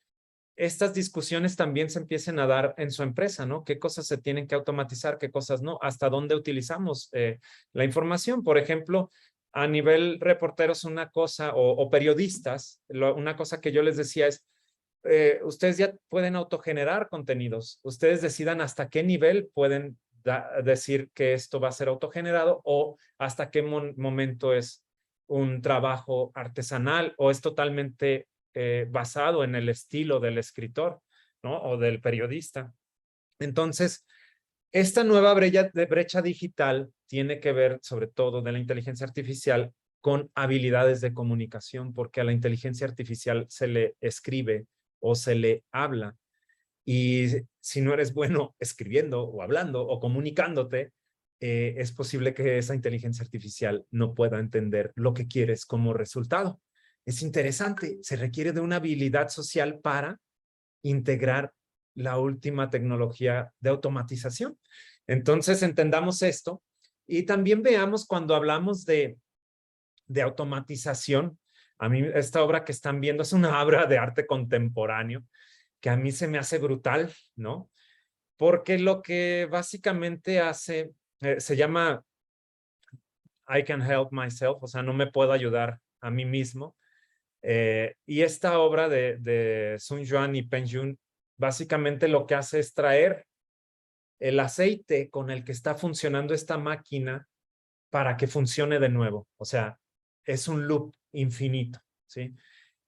estas discusiones también se empiecen a dar en su empresa, ¿no? ¿Qué cosas se tienen que automatizar, qué cosas no? ¿Hasta dónde utilizamos la información? Por ejemplo, a nivel reporteros, una cosa, o periodistas, una cosa que yo les decía es, ustedes ya pueden autogenerar contenidos. Ustedes decidan hasta qué nivel pueden decir que esto va a ser autogenerado o hasta qué momento es un trabajo artesanal o es totalmente basado en el estilo del escritor, ¿no? O del periodista. Entonces, esta nueva brecha digital tiene que ver, sobre todo de la inteligencia artificial, con habilidades de comunicación, porque a la inteligencia artificial se le escribe o se le habla. Y si no eres bueno escribiendo o hablando o comunicándote, es posible que esa inteligencia artificial no pueda entender lo que quieres como resultado. Es interesante, se requiere de una habilidad social para integrar la última tecnología de automatización. Entonces, entendamos esto y también veamos cuando hablamos de automatización. A mí esta obra que están viendo es una obra de arte contemporáneo que a mí se me hace brutal, ¿no? Porque lo que básicamente hace, se llama I Can Help Myself, o sea, no me puedo ayudar a mí mismo. Y esta obra de Sun Yuan y Peng Jun básicamente lo que hace es traer el aceite con el que está funcionando esta máquina para que funcione de nuevo. O sea, es un loop infinito, ¿sí?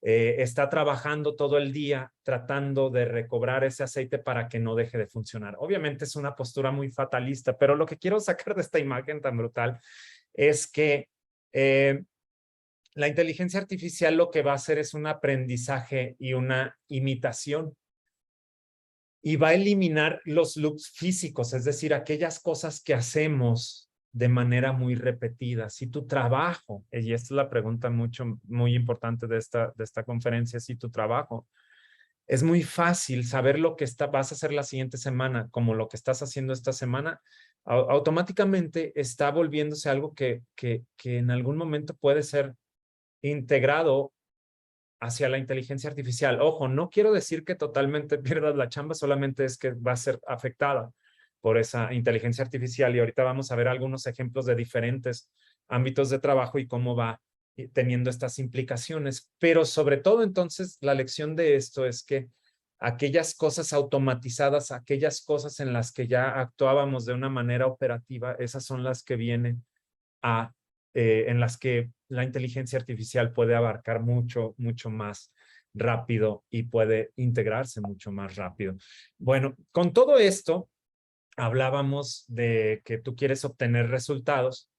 Está trabajando todo el día tratando de recobrar ese aceite para que no deje de funcionar. Obviamente es una postura muy fatalista, pero lo que quiero sacar de esta imagen tan brutal es que la inteligencia artificial lo que va a hacer es un aprendizaje y una imitación. Y va a eliminar los loops físicos, es decir, aquellas cosas que hacemos de manera muy repetida. Si tu trabajo, y esta es la pregunta muy importante de esta conferencia, si tu trabajo es muy fácil saber lo que vas a hacer la siguiente semana, como lo que estás haciendo esta semana, automáticamente está volviéndose algo que en algún momento puede ser integrado hacia la inteligencia artificial. Ojo, no quiero decir que totalmente pierdas la chamba, solamente es que va a ser afectada por esa inteligencia artificial y ahorita vamos a ver algunos ejemplos de diferentes ámbitos de trabajo y cómo va teniendo estas implicaciones. Pero sobre todo entonces la lección de esto es que aquellas cosas automatizadas, aquellas cosas en las que ya actuábamos de una manera operativa, esas son las que vienen en las que la inteligencia artificial puede abarcar mucho, mucho más rápido y puede integrarse mucho más rápido. Bueno, con todo esto, hablábamos de que tú quieres obtener resultados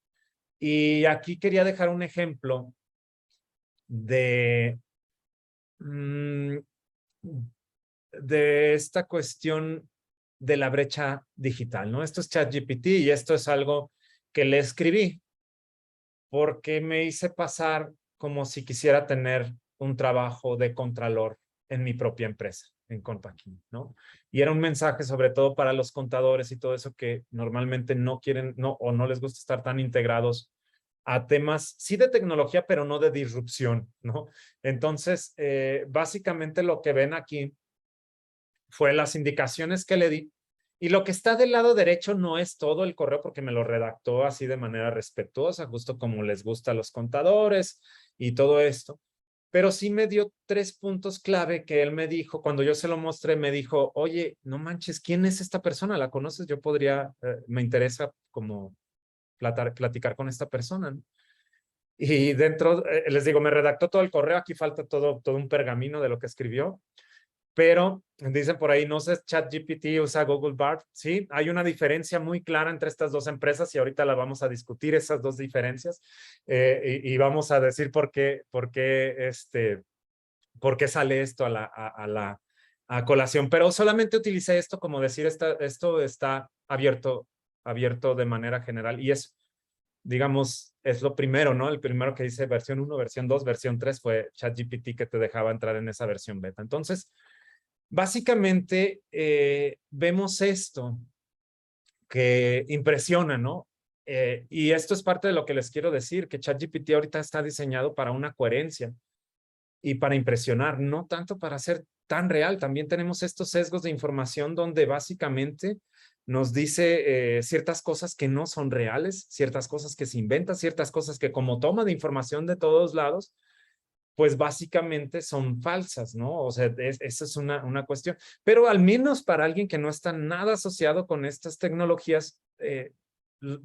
y aquí quería dejar un ejemplo de, de esta cuestión de la brecha digital, ¿no? Esto es ChatGPT y esto es algo que le escribí porque me hice pasar como si quisiera tener un trabajo de contralor en mi propia empresa, en Compaquín, ¿no? Y era un mensaje sobre todo para los contadores y todo eso que normalmente no quieren, no, o no les gusta estar tan integrados a temas, sí de tecnología, pero no de disrupción, ¿no? Entonces, básicamente lo que ven aquí fue las indicaciones que le di. Y lo que está del lado derecho no es todo el correo porque me lo redactó así de manera respetuosa, justo como les gusta a los contadores y todo esto. Pero sí me dio 3 puntos clave que él me dijo, cuando yo se lo mostré, me dijo, oye, no manches, ¿quién es esta persona? ¿La conoces? Yo podría, me interesa como platicar con esta persona, ¿no? Y dentro, les digo, me redactó todo el correo, aquí falta todo un pergamino de lo que escribió. Pero dicen por ahí, no sé, ChatGPT usa Google Bard. Sí, hay una diferencia muy clara entre estas dos empresas y ahorita la vamos a discutir, esas dos diferencias, y vamos a decir por qué sale esto a colación. Pero solamente utilicé esto como decir, esto está abierto de manera general y es, digamos, es lo primero, ¿no? El primero que dice versión 1, versión 2, versión 3 fue ChatGPT que te dejaba entrar en esa versión beta. Entonces, básicamente, vemos esto que impresiona, ¿no? Y esto es parte de lo que les quiero decir, que ChatGPT ahorita está diseñado para una coherencia y para impresionar, no tanto para ser tan real. También tenemos estos sesgos de información donde básicamente nos dice ciertas cosas que no son reales, ciertas cosas que se inventan, ciertas cosas que como toma de información de todos lados, pues básicamente son falsas, ¿no? O sea, esa es una cuestión. Pero al menos para alguien que no está nada asociado con estas tecnologías,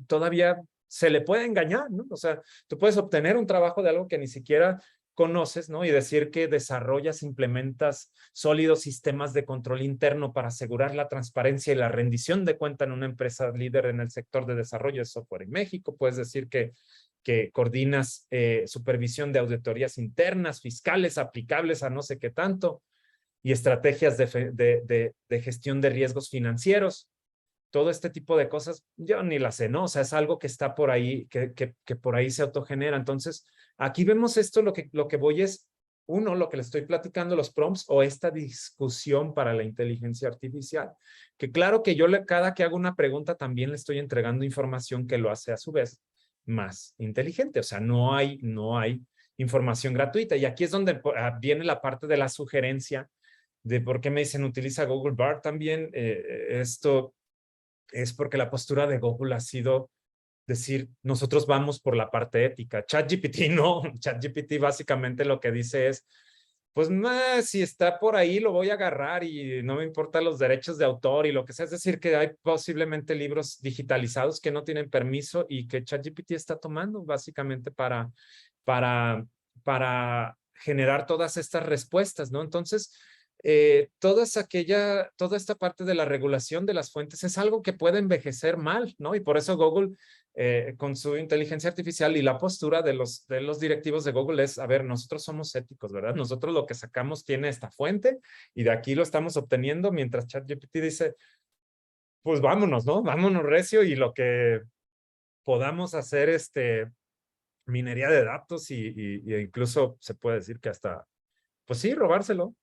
todavía se le puede engañar, ¿no? O sea, tú puedes obtener un trabajo de algo que ni siquiera conoces, ¿no? Y decir que desarrollas, implementas sólidos sistemas de control interno para asegurar la transparencia y la rendición de cuenta en una empresa líder en el sector de desarrollo de software en México. Puedes decir que coordinas supervisión de auditorías internas, fiscales, aplicables a no sé qué tanto, y estrategias de gestión de riesgos financieros. Todo este tipo de cosas, yo ni las sé, ¿no? O sea, es algo que está por ahí, que por ahí se autogenera. Entonces, aquí vemos esto, lo que voy es, uno, lo que le estoy platicando, los prompts o esta discusión para la inteligencia artificial. Que claro que yo cada que hago una pregunta también le estoy entregando información que lo hace a su vez más inteligente. O sea, no hay información gratuita. Y aquí es donde viene la parte de la sugerencia de por qué me dicen utiliza Google Bard también. Esto es porque la postura de Google ha sido decir, nosotros vamos por la parte ética. ChatGPT no. ChatGPT básicamente lo que dice es, pues si está por ahí lo voy a agarrar y no me importan los derechos de autor y lo que sea. Es decir, que hay posiblemente libros digitalizados que no tienen permiso y que ChatGPT está tomando básicamente para, para generar todas estas respuestas, ¿no? Entonces, toda esta parte de la regulación de las fuentes es algo que puede envejecer mal, ¿no? Y por eso Google, con su inteligencia artificial y la postura de los directivos de Google es, a ver, nosotros somos éticos, ¿verdad? Nosotros lo que sacamos tiene esta fuente y de aquí lo estamos obteniendo, mientras ChatGPT dice, pues vámonos, ¿no? Vámonos recio y lo que podamos hacer, minería de datos y incluso se puede decir que hasta, pues sí, robárselo.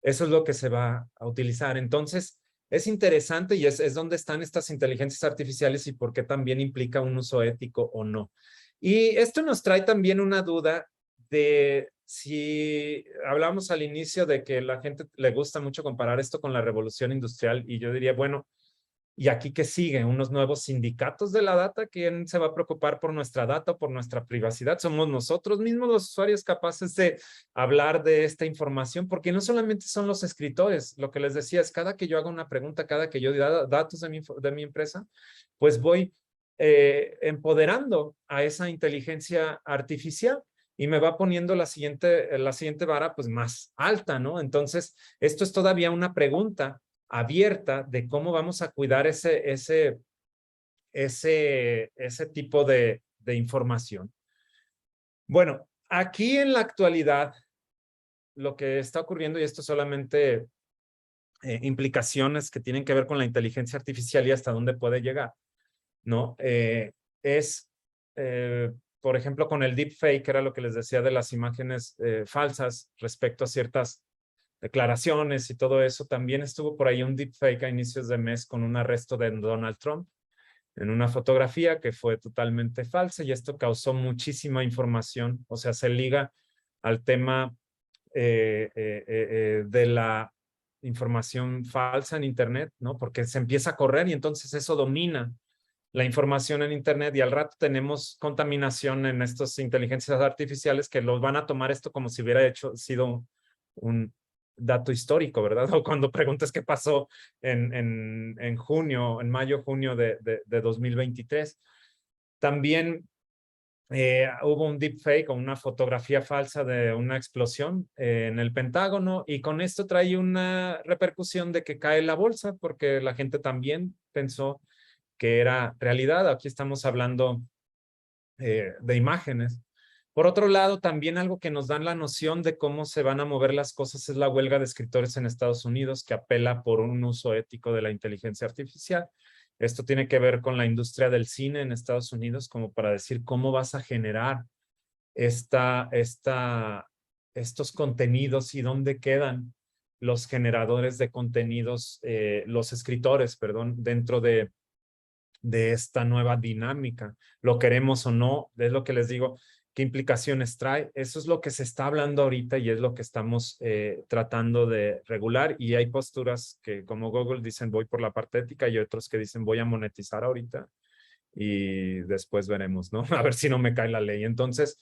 eso es lo que se va a utilizar. Entonces, es interesante y es donde están estas inteligencias artificiales y por qué también implica un uso ético o no. Y esto nos trae también una duda de si hablamos al inicio de que la gente le gusta mucho comparar esto con la revolución industrial, y yo diría, bueno, ¿y aquí qué sigue? ¿Unos nuevos sindicatos de la data? ¿Quién se va a preocupar por nuestra data, por nuestra privacidad? ¿Somos nosotros mismos los usuarios capaces de hablar de esta información? Porque no solamente son los escritores, lo que les decía es cada que yo hago una pregunta, cada que yo doy datos de mi empresa, pues voy empoderando a esa inteligencia artificial y me va poniendo la siguiente vara pues más alta, ¿no? Entonces, esto es todavía una pregunta abierta de cómo vamos a cuidar ese tipo de información. Bueno, aquí en la actualidad, lo que está ocurriendo, y esto solamente implicaciones que tienen que ver con la inteligencia artificial y hasta dónde puede llegar, ¿no? Es, por ejemplo, con el deepfake, que era lo que les decía de las imágenes falsas respecto a ciertas declaraciones y todo eso. También estuvo por ahí un deepfake a inicios de mes con un arresto de Donald Trump en una fotografía que fue totalmente falsa y esto causó muchísima información. O sea, se liga al tema de la información falsa en Internet, ¿no? Porque se empieza a correr y entonces eso domina la información en Internet y al rato tenemos contaminación en estas inteligencias artificiales que los van a tomar esto como si hubiera sido un dato histórico, ¿verdad? O cuando preguntas qué pasó en junio, en mayo, junio de 2023. También hubo un deepfake o una fotografía falsa de una explosión en el Pentágono y con esto trae una repercusión de que cae la bolsa porque la gente también pensó que era realidad. Aquí estamos hablando de imágenes. Por otro lado, también algo que nos dan la noción de cómo se van a mover las cosas es la huelga de escritores en Estados Unidos, que apela por un uso ético de la inteligencia artificial. Esto tiene que ver con la industria del cine en Estados Unidos, como para decir cómo vas a generar estos contenidos y dónde quedan los generadores de contenidos, los escritores, perdón, dentro de esta nueva dinámica. Lo queremos o no, es lo que les digo, qué implicaciones trae. Eso es lo que se está hablando ahorita y es lo que estamos tratando de regular. Y hay posturas que como Google dicen voy por la parte ética y otros que dicen voy a monetizar ahorita y después veremos, ¿no? A ver si no me cae la ley. Entonces,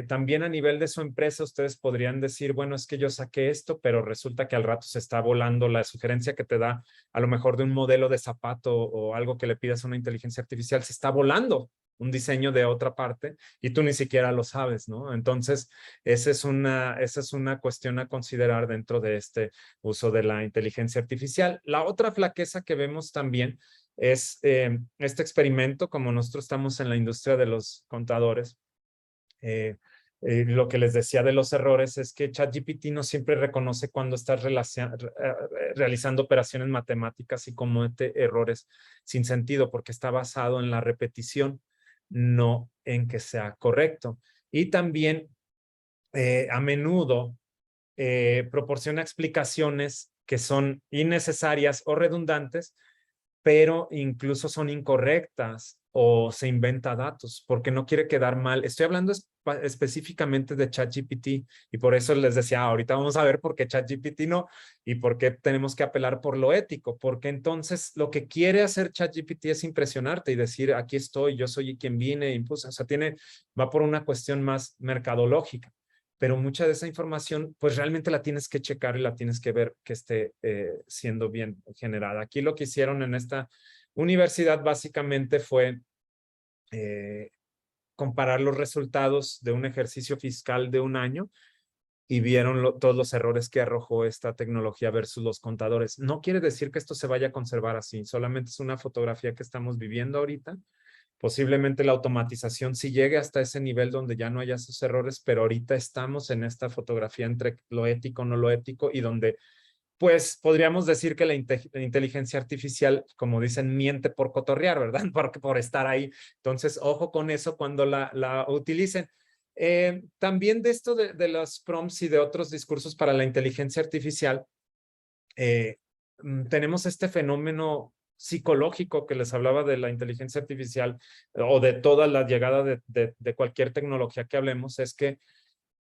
también a nivel de su empresa, ustedes podrían decir, bueno, es que yo saqué esto, pero resulta que al rato se está volando la sugerencia que te da a lo mejor de un modelo de zapato o algo que le pidas a una inteligencia artificial, se está volando un diseño de otra parte y tú ni siquiera lo sabes, ¿no? Entonces, esa es una cuestión a considerar dentro de este uso de la inteligencia artificial. La otra flaqueza que vemos también es este experimento, como nosotros estamos en la industria de los contadores, lo que les decía de los errores es que ChatGPT no siempre reconoce cuando estás realizando operaciones matemáticas y comete errores sin sentido porque está basado en la repetición, no en que sea correcto. Y también a menudo proporciona explicaciones que son innecesarias o redundantes pero incluso son incorrectas o se inventa datos porque no quiere quedar mal. Estoy hablando específicamente de ChatGPT y por eso les decía, ahorita vamos a ver por qué ChatGPT no y por qué tenemos que apelar por lo ético, porque entonces lo que quiere hacer ChatGPT es impresionarte y decir, aquí estoy, yo soy quien vine, impulsa, o sea, va por una cuestión más mercadológica. Pero mucha de esa información, pues realmente la tienes que checar y la tienes que ver que esté siendo bien generada. Aquí lo que hicieron en esta universidad básicamente fue comparar los resultados de un ejercicio fiscal de un año y vieron todos los errores que arrojó esta tecnología versus los contadores. No quiere decir que esto se vaya a conservar así, solamente es una fotografía que estamos viviendo ahorita. Posiblemente la automatización sí llegue hasta ese nivel donde ya no haya esos errores, pero ahorita estamos en esta fotografía entre lo ético, no lo ético, y donde pues podríamos decir que la inteligencia artificial, como dicen, miente por cotorrear, ¿verdad? Por estar ahí. Entonces, ojo con eso cuando la utilicen. También de esto de los prompts y de otros discursos para la inteligencia artificial, tenemos este fenómeno psicológico que les hablaba de la inteligencia artificial o de toda la llegada de cualquier tecnología que hablemos, es que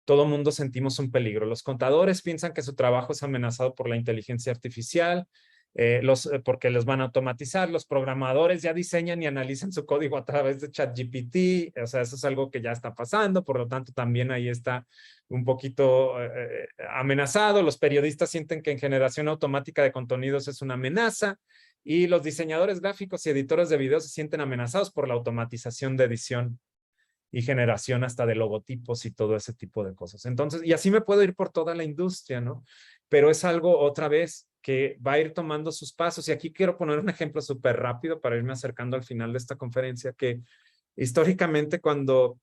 todo mundo sentimos un peligro. Los contadores piensan que su trabajo es amenazado por la inteligencia artificial, porque los van a automatizar. Los programadores ya diseñan y analizan su código a través de ChatGPT. O sea, eso es algo que ya está pasando. Por lo tanto, también ahí está un poquito amenazado. Los periodistas sienten que en generación automática de contenidos es una amenaza. Y los diseñadores gráficos y editores de videos se sienten amenazados por la automatización de edición y generación hasta de logotipos y todo ese tipo de cosas. Entonces, y así me puedo ir por toda la industria, ¿no? Pero es algo, otra vez, que va a ir tomando sus pasos. Y aquí quiero poner un ejemplo súper rápido para irme acercando al final de esta conferencia, que históricamente cuando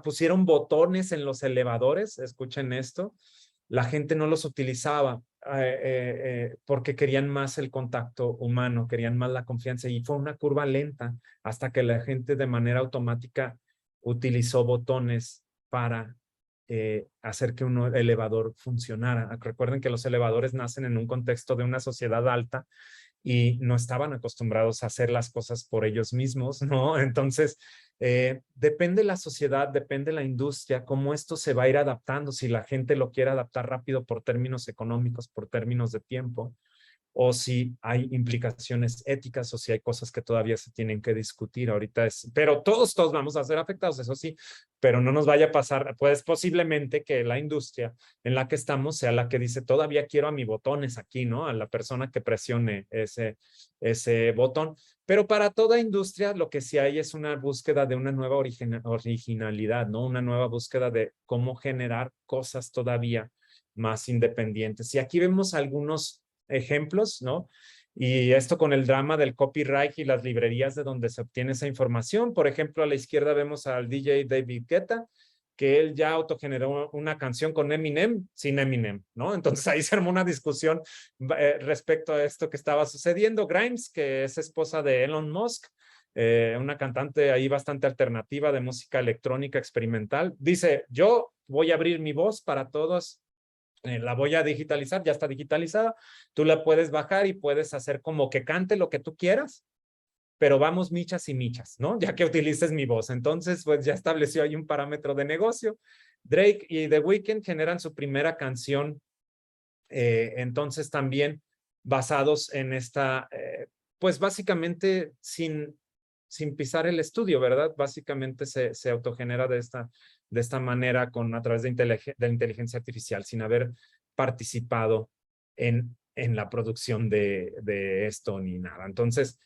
pusieron botones en los elevadores, escuchen esto, la gente no los utilizaba porque querían más el contacto humano, querían más la confianza, y fue una curva lenta hasta que la gente de manera automática utilizó botones para hacer que un elevador funcionara. Recuerden que los elevadores nacen en un contexto de una sociedad alta y no estaban acostumbrados a hacer las cosas por ellos mismos, ¿no? Entonces, depende la sociedad, depende la industria, cómo esto se va a ir adaptando, si la gente lo quiere adaptar rápido por términos económicos, por términos de tiempo, o si hay implicaciones éticas o si hay cosas que todavía se tienen que discutir. Ahorita pero todos vamos a ser afectados, eso sí, pero no nos vaya a pasar, pues posiblemente que la industria en la que estamos sea la que dice, todavía quiero a mi botones aquí, ¿no? A la persona que presione ese botón. Pero para toda industria lo que sí hay es una búsqueda de una nueva originalidad, ¿no? Una nueva búsqueda de cómo generar cosas todavía más independientes. Y aquí vemos algunos ejemplos, ¿no? Y esto con el drama del copyright y las librerías de donde se obtiene esa información. Por ejemplo, a la izquierda vemos al DJ David Guetta, que él ya autogeneró una canción con Eminem sin Eminem, ¿no? Entonces ahí se armó una discusión respecto a esto que estaba sucediendo. Grimes, que es esposa de Elon Musk, una cantante ahí bastante alternativa de música electrónica experimental, dice, yo voy a abrir mi voz para todos, la voy a digitalizar, ya está digitalizada, tú la puedes bajar y puedes hacer como que cante lo que tú quieras, pero vamos michas y michas, ¿no? Ya que utilices mi voz. Entonces, pues ya estableció ahí un parámetro de negocio. Drake y The Weeknd generan su primera canción, entonces también basados en esta, pues básicamente sin pisar el estudio, ¿verdad? Básicamente se autogenera de esta manera a través de inteligencia artificial, sin haber participado en la producción de esto ni nada. Entonces,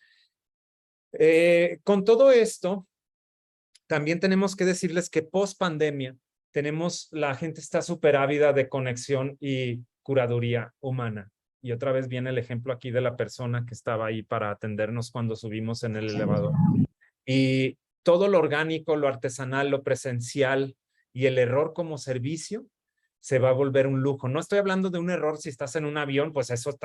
con todo esto, también tenemos que decirles que post pandemia, la gente está súper ávida de conexión y curaduría humana. Y otra vez viene el ejemplo aquí de la persona que estaba ahí para atendernos cuando subimos en el elevador. Y todo lo orgánico, lo artesanal, lo presencial y el error como servicio se va a volver un lujo. No estoy hablando de un error si estás en un avión, pues eso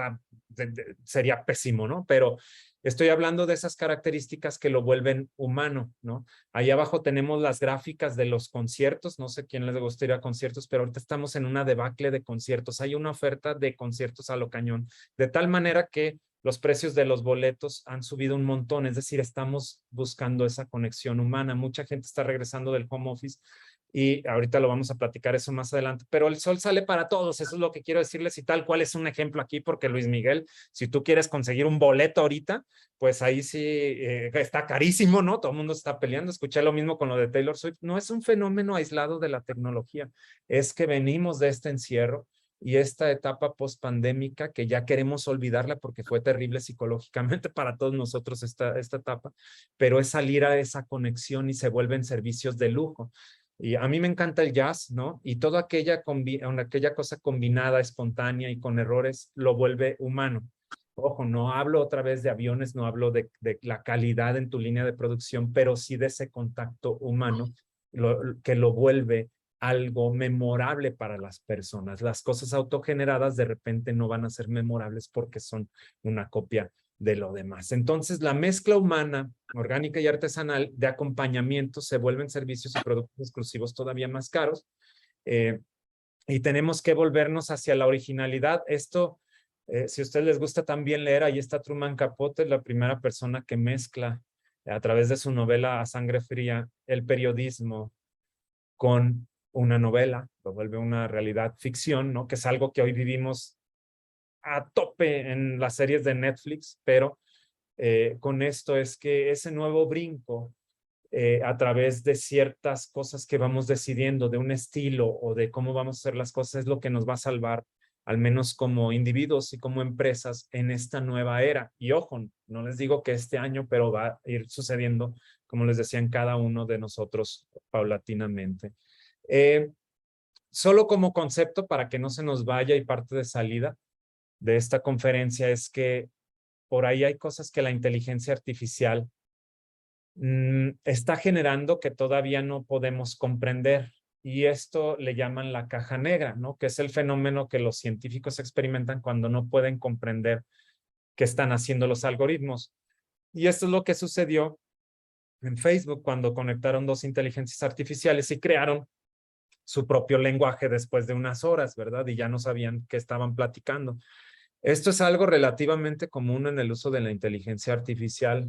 sería pésimo, ¿no? Pero estoy hablando de esas características que lo vuelven humano, ¿no? Ahí abajo tenemos las gráficas de los conciertos. No sé quién les gusta ir a conciertos, pero ahorita estamos en una debacle de conciertos. Hay una oferta de conciertos a lo cañón, de tal manera que los precios de los boletos han subido un montón, es decir, estamos buscando esa conexión humana. Mucha gente está regresando del home office y ahorita lo vamos a platicar eso más adelante, pero el sol sale para todos, eso es lo que quiero decirles y tal cual es un ejemplo aquí, porque Luis Miguel, si tú quieres conseguir un boleto ahorita, pues ahí sí está carísimo, ¿no? Todo el mundo está peleando. Escuché lo mismo con lo de Taylor Swift. No es un fenómeno aislado de la tecnología, es que venimos de este encierro y esta etapa post-pandémica que ya queremos olvidarla porque fue terrible psicológicamente para todos nosotros esta etapa, pero es salir a esa conexión y se vuelven servicios de lujo. Y a mí me encanta el jazz, ¿no? Y toda aquella cosa combinada, espontánea y con errores, lo vuelve humano. Ojo, no hablo otra vez de aviones, no hablo de la calidad en tu línea de producción, pero sí de ese contacto humano que lo vuelve algo memorable para las personas. Las cosas autogeneradas de repente no van a ser memorables porque son una copia de lo demás. Entonces, la mezcla humana, orgánica y artesanal de acompañamiento se vuelven servicios y productos exclusivos todavía más caros. Y tenemos que volvernos hacia la originalidad. Esto, si a ustedes les gusta también leer, ahí está Truman Capote, la primera persona que mezcla a través de su novela A Sangre Fría el periodismo con una novela, lo vuelve una realidad ficción, ¿no? Que es algo que hoy vivimos a tope en las series de Netflix, pero con esto es que ese nuevo brinco a través de ciertas cosas que vamos decidiendo, de un estilo o de cómo vamos a hacer las cosas, es lo que nos va a salvar, al menos como individuos y como empresas en esta nueva era. Y ojo, no les digo que este año, pero va a ir sucediendo, como les decía, en cada uno de nosotros paulatinamente. Solo como concepto, para que no se nos vaya y parte de salida de esta conferencia, es que por ahí hay cosas que la inteligencia artificial está generando que todavía no podemos comprender. Y esto le llaman la caja negra, ¿no? Que es el fenómeno que los científicos experimentan cuando no pueden comprender qué están haciendo los algoritmos. Y esto es lo que sucedió en Facebook cuando conectaron dos inteligencias artificiales y crearon su propio lenguaje después de unas horas, ¿verdad? Y ya no sabían qué estaban platicando. Esto es algo relativamente común en el uso de la inteligencia artificial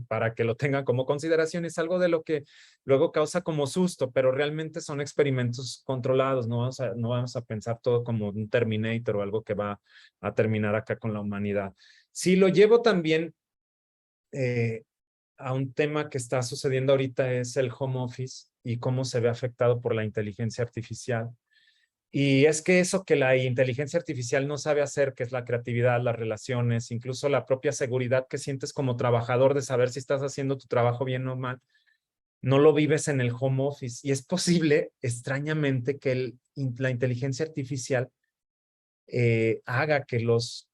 para que lo tengan como consideración. Es algo de lo que luego causa como susto, pero realmente son experimentos controlados. No vamos a pensar todo como un Terminator o algo que va a terminar acá con la humanidad. Si lo llevo también a un tema que está sucediendo ahorita es el home office y cómo se ve afectado por la inteligencia artificial. Y es que eso que la inteligencia artificial no sabe hacer, que es la creatividad, las relaciones, incluso la propia seguridad que sientes como trabajador de saber si estás haciendo tu trabajo bien o mal, no lo vives en el home office. Y es posible, extrañamente, que la inteligencia artificial haga que los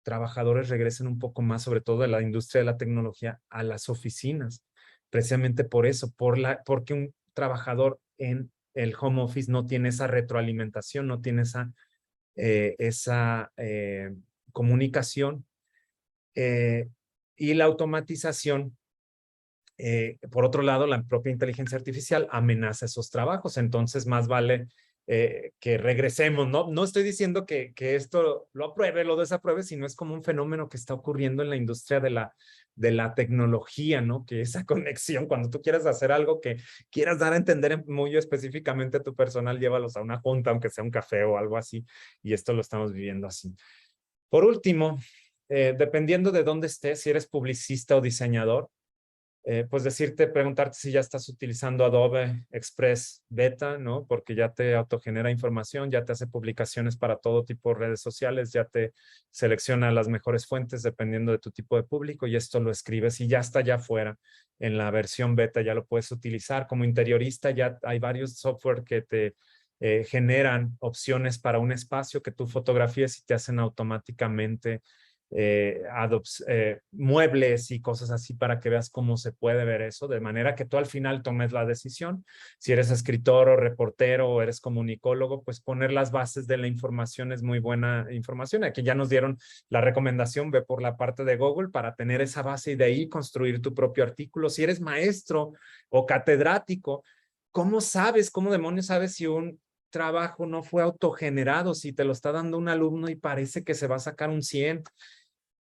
trabajadores regresen un poco más, sobre todo de la industria de la tecnología, a las oficinas. Precisamente por eso, porque un trabajador en el home office no tiene esa retroalimentación, no tiene esa comunicación. Y la automatización, por otro lado, la propia inteligencia artificial amenaza esos trabajos. Entonces, más vale que regresemos, ¿no? No estoy diciendo que esto lo apruebe, lo desapruebe, sino es como un fenómeno que está ocurriendo en la industria de la tecnología, ¿no? Que esa conexión, cuando tú quieras hacer algo que quieras dar a entender muy específicamente a tu personal, llévalos a una junta, aunque sea un café o algo así, y esto lo estamos viviendo así. Por último, dependiendo de dónde estés, si eres publicista o diseñador, pues decirte, preguntarte si ya estás utilizando Adobe Express Beta, ¿no? Porque ya te autogenera información, ya te hace publicaciones para todo tipo de redes sociales, ya te selecciona las mejores fuentes dependiendo de tu tipo de público y esto lo escribes y ya está ya afuera en la versión beta, ya lo puedes utilizar. Como interiorista ya hay varios software que te generan opciones para un espacio que tú fotografíes y te hacen automáticamente muebles y cosas así para que veas cómo se puede ver eso, de manera que tú al final tomes la decisión. Si eres escritor o reportero o eres comunicólogo, pues poner las bases de la información es muy buena información. Aquí ya nos dieron la recomendación, ve por la parte de Google para tener esa base y de ahí construir tu propio artículo. Si eres maestro o catedrático, ¿cómo sabes, cómo demonios sabes si un trabajo no fue autogenerado, si te lo está dando un alumno y parece que se va a sacar un 100?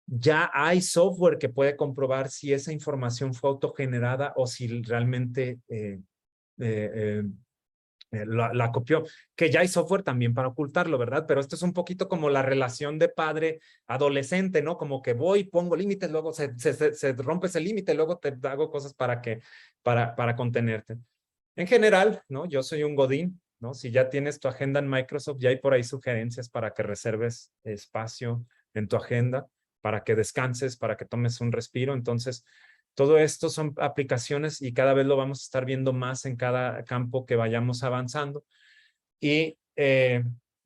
Ya hay software que puede comprobar si esa información fue autogenerada o si realmente eh, la copió, que ya hay software también para ocultarlo, ¿verdad? Pero esto es un poquito como la relación de padre-adolescente, ¿no? Como que voy, pongo límites, luego se rompe ese límite, luego te hago cosas para contenerte. En general, ¿no? Yo soy un godín, ¿no? Si ya tienes tu agenda en Microsoft, ya hay por ahí sugerencias para que reserves espacio en tu agenda, para que descanses, para que tomes un respiro. Entonces, todo esto son aplicaciones y cada vez lo vamos a estar viendo más en cada campo que vayamos avanzando. Y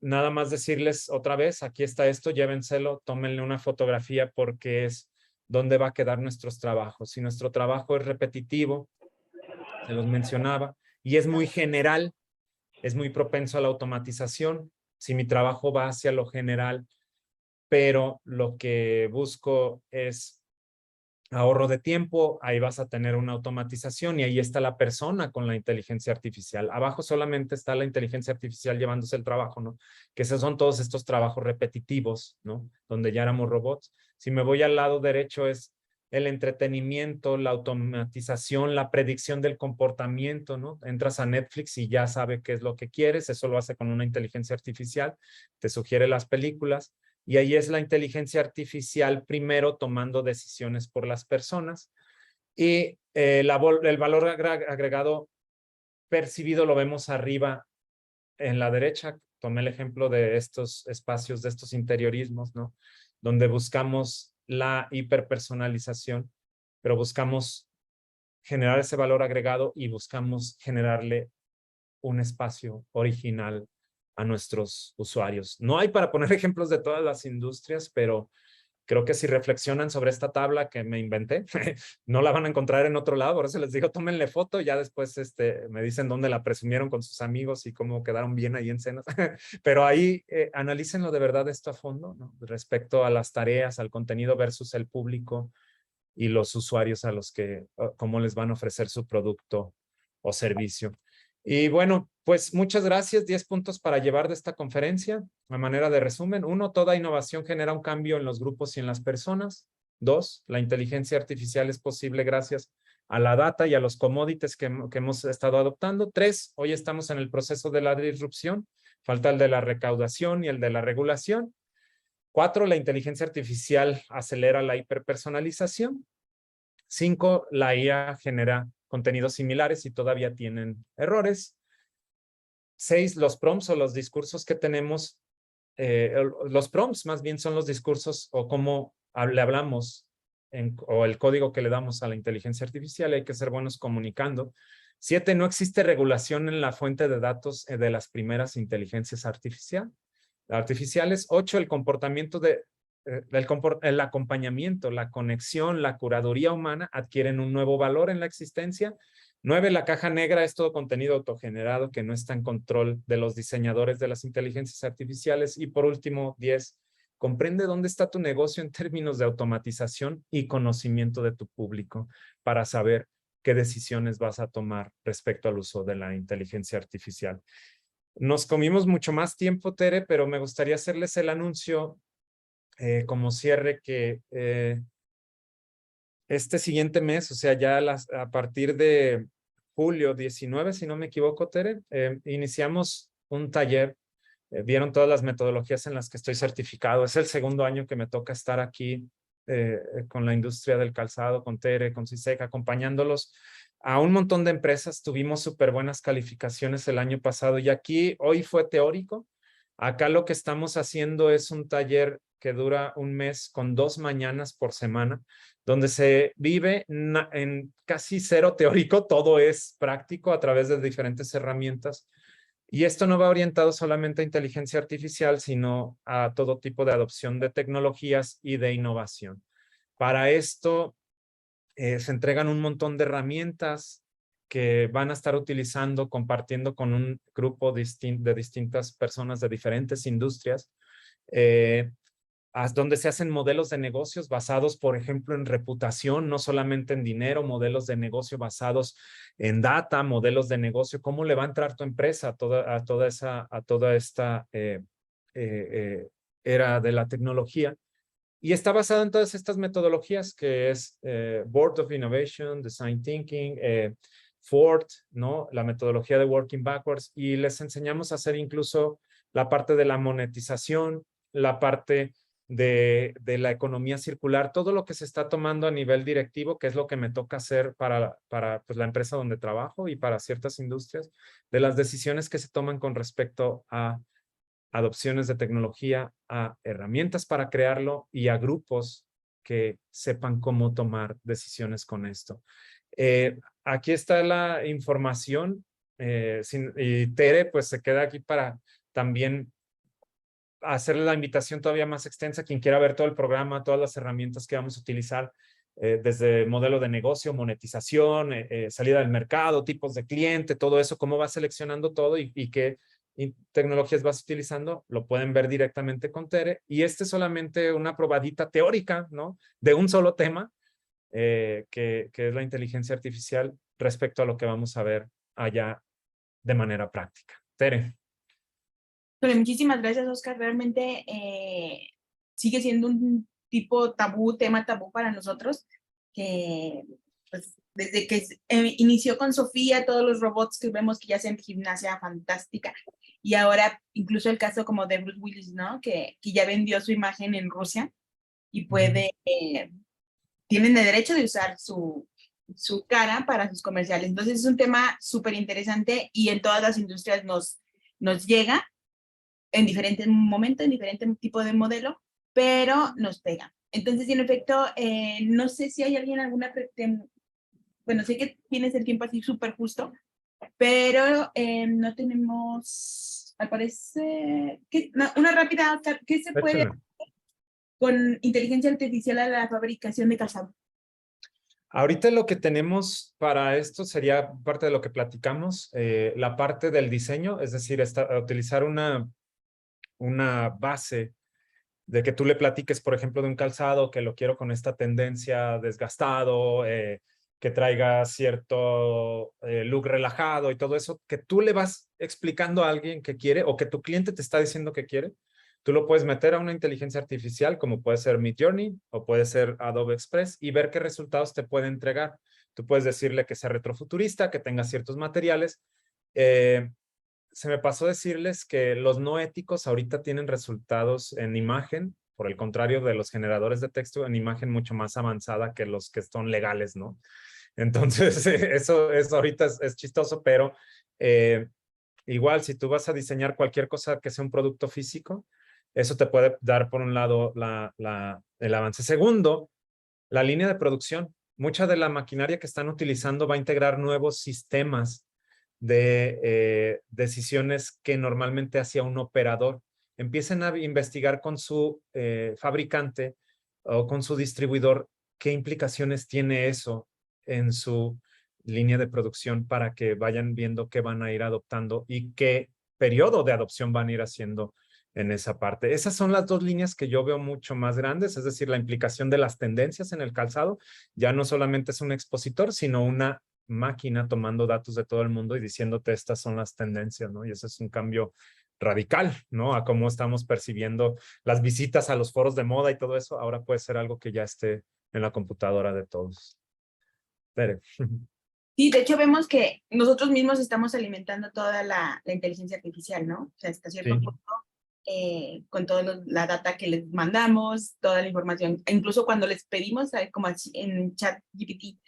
nada más decirles otra vez, aquí está esto, llévenselo, tómenle una fotografía porque es donde va a quedar nuestros trabajos. Si nuestro trabajo es repetitivo, se los mencionaba, y es muy general, es muy propenso a la automatización. Si mi trabajo va hacia lo general, pero lo que busco es ahorro de tiempo, ahí vas a tener una automatización y ahí está la persona con la inteligencia artificial. Abajo solamente está la inteligencia artificial llevándose el trabajo, ¿no? Que esos son todos estos trabajos repetitivos, ¿no? Donde ya éramos robots. Si me voy al lado derecho es el entretenimiento, la automatización, la predicción del comportamiento, ¿no? Entras a Netflix y ya sabe qué es lo que quieres, eso lo hace con una inteligencia artificial, te sugiere las películas. Y ahí es la inteligencia artificial primero tomando decisiones por las personas y el valor agregado percibido lo vemos arriba en la derecha. Tomé el ejemplo de estos espacios, de estos interiorismos, ¿no? Donde buscamos la hiperpersonalización, pero buscamos generar ese valor agregado y buscamos generarle un espacio original a nuestros usuarios. No hay para poner ejemplos de todas las industrias, pero creo que si reflexionan sobre esta tabla que me inventé, no la van a encontrar en otro lado. Por eso les digo, tómenle foto, ya después me dicen dónde la presumieron con sus amigos y cómo quedaron bien ahí en cenas. Pero ahí analícenlo de verdad esto a fondo, ¿no? Respecto a las tareas, al contenido versus el público y los usuarios a los que, cómo les van a ofrecer su producto o servicio. Y bueno, pues muchas gracias. 10 puntos para llevar de esta conferencia. A manera de resumen, 1, toda innovación genera un cambio en los grupos y en las personas. 2, la inteligencia artificial es posible gracias a la data y a los commodities que hemos estado adoptando. 3, hoy estamos en el proceso de la disrupción. Falta el de la recaudación y el de la regulación. 4, la inteligencia artificial acelera la hiperpersonalización. 5, la IA genera contenidos similares y todavía tienen errores. 6, los prompts o los discursos que tenemos, los prompts más bien son los discursos o cómo le hablamos o el código que le damos a la inteligencia artificial. Hay que ser buenos comunicando. 7, no existe regulación en la fuente de datos de las primeras inteligencias artificiales. 8, el comportamiento el acompañamiento, la conexión, la curaduría humana adquieren un nuevo valor en la existencia. 9, la caja negra es todo contenido autogenerado que no está en control de los diseñadores de las inteligencias artificiales. Y por último, 10, comprende dónde está tu negocio en términos de automatización y conocimiento de tu público para saber qué decisiones vas a tomar respecto al uso de la inteligencia artificial. Nos comimos mucho más tiempo, Tere, pero me gustaría hacerles el anuncio como cierre que este siguiente mes, o sea, ya a partir de julio 19, si no me equivoco, Tere, iniciamos un taller. Vieron todas las metodologías en las que estoy certificado. Es el segundo año que me toca estar aquí con la industria del calzado, con Tere, con CISEC, acompañándolos a un montón de empresas. Tuvimos súper buenas calificaciones el año pasado y aquí hoy fue teórico. Acá lo que estamos haciendo es un taller que dura un mes con 2 mañanas por semana, donde se vive en casi cero teórico, todo es práctico a través de diferentes herramientas. Y esto no va orientado solamente a inteligencia artificial, sino a todo tipo de adopción de tecnologías y de innovación. Para esto se entregan un montón de herramientas que van a estar utilizando, compartiendo con un grupo de distintas personas de diferentes industrias, donde se hacen modelos de negocios basados, por ejemplo, en reputación, no solamente en dinero, modelos de negocio basados en data, modelos de negocio, cómo le va a entrar tu empresa a toda esta era de la tecnología. Y está basado en todas estas metodologías que es Board of Innovation, Design Thinking, Ford, ¿no? La metodología de Working Backwards, y les enseñamos a hacer incluso la parte de la monetización, la parte de la economía circular, todo lo que se está tomando a nivel directivo, que es lo que me toca hacer para pues, la empresa donde trabajo y para ciertas industrias, de las decisiones que se toman con respecto a adopciones de tecnología, a herramientas para crearlo y a grupos que sepan cómo tomar decisiones con esto. Aquí está la información y Tere pues se queda aquí para también hacerle la invitación todavía más extensa. Quien quiera ver todo el programa, todas las herramientas que vamos a utilizar, desde modelo de negocio, monetización, salida del mercado, tipos de cliente, todo eso, cómo va seleccionando todo y qué tecnologías vas utilizando, lo pueden ver directamente con Tere. Y este es solamente una probadita teórica, ¿no? De un solo tema, que es la inteligencia artificial respecto a lo que vamos a ver allá de manera práctica. Tere. Pero muchísimas gracias, Oscar. Realmente sigue siendo un tipo tabú, tema tabú para nosotros, que pues, desde que inició con Sofía, todos los robots que vemos que ya hacen gimnasia fantástica, y ahora incluso el caso como de Bruce Willis, ¿no? Que ya vendió su imagen en Rusia y puede, tienen el derecho de usar su cara para sus comerciales. Entonces es un tema súper interesante y en todas las industrias nos llega en diferentes momentos, en diferente tipo de modelo, pero nos pega. Entonces, en efecto, no sé si hay alguien alguna, bueno, sé que tienes el tiempo así súper justo, pero no tenemos, al parecer, una rápida, Oscar, ¿qué se puede Échale. con inteligencia artificial a la fabricación de calzado? Ahorita lo que tenemos para esto sería parte de lo que platicamos, la parte del diseño, es decir, utilizar una base de que tú le platiques, por ejemplo, de un calzado que lo quiero con esta tendencia desgastado, que traiga cierto look relajado y todo eso, que tú le vas explicando a alguien que quiere o que tu cliente te está diciendo que quiere. Tú lo puedes meter a una inteligencia artificial, como puede ser Midjourney o puede ser Adobe Express, y ver qué resultados te puede entregar. Tú puedes decirle que sea retrofuturista, que tenga ciertos materiales. Se me pasó decirles que los no éticos ahorita tienen resultados en imagen, por el contrario de los generadores de texto, en imagen mucho más avanzada que los que son legales, ¿no? Entonces, eso ahorita es chistoso, pero igual si tú vas a diseñar cualquier cosa que sea un producto físico, eso te puede dar, por un lado, el avance. Segundo, la línea de producción. Mucha de la maquinaria que están utilizando va a integrar nuevos sistemas de decisiones que normalmente hacía un operador. Empiecen a investigar con su fabricante o con su distribuidor qué implicaciones tiene eso en su línea de producción para que vayan viendo qué van a ir adoptando y qué periodo de adopción van a ir haciendo en esa parte. Esas son las dos líneas que yo veo mucho más grandes, es decir, la implicación de las tendencias en el calzado. Ya no solamente es un expositor, sino una máquina tomando datos de todo el mundo y diciéndote estas son las tendencias, ¿no? Y eso es un cambio radical, ¿no? A cómo estamos percibiendo las visitas a los foros de moda y todo eso. Ahora puede ser algo que ya esté en la computadora de todos. Tere. Sí, de hecho vemos que nosotros mismos estamos alimentando toda la inteligencia artificial, ¿no? O sea, hasta cierto Sí. punto, con toda la data que les mandamos, toda la información, e incluso cuando les pedimos, como así en ChatGPT,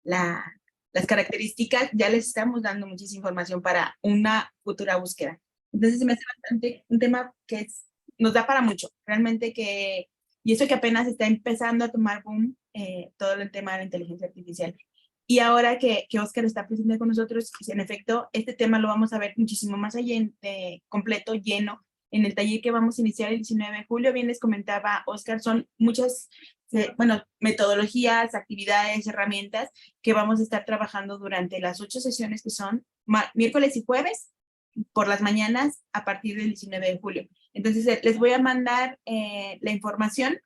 la, las características, ya les estamos dando muchísima información para una futura búsqueda. Entonces se me hace bastante un tema que nos da para mucho, realmente que, y eso que apenas está empezando a tomar boom, todo el tema de la inteligencia artificial. Y ahora que Oscar está presente con nosotros, pues en efecto, este tema lo vamos a ver muchísimo más allá, completo, lleno, en el taller que vamos a iniciar el 19 de julio. Bien les comentaba Oscar, son muchas, bueno, metodologías, actividades, herramientas que vamos a estar trabajando durante las 8 sesiones que son miércoles y jueves por las mañanas a partir del 19 de julio. Entonces les voy a mandar la información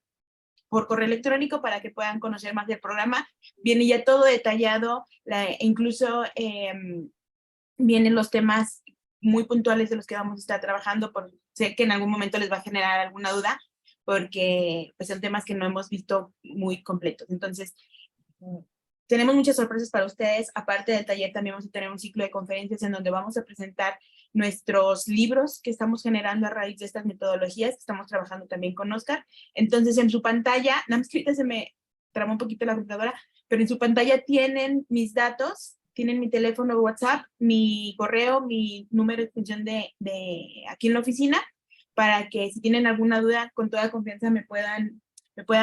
por correo electrónico para que puedan conocer más del programa. Viene ya todo detallado, incluso vienen los temas muy puntuales de los que vamos a estar trabajando, sé que en algún momento les va a generar alguna duda, porque pues, son temas que no hemos visto muy completos. Entonces, tenemos muchas sorpresas para ustedes. Aparte del taller, también vamos a tener un ciclo de conferencias en donde vamos a presentar nuestros libros que estamos generando a raíz de estas metodologías, que estamos trabajando también con Oscar. Entonces, en su pantalla, nada más que ahorita se me trabó un poquito la computadora, pero en su pantalla tienen mis datos, tienen mi teléfono WhatsApp, mi correo, mi número de extensión de aquí en la oficina, para que si tienen alguna duda, con toda confianza me puedan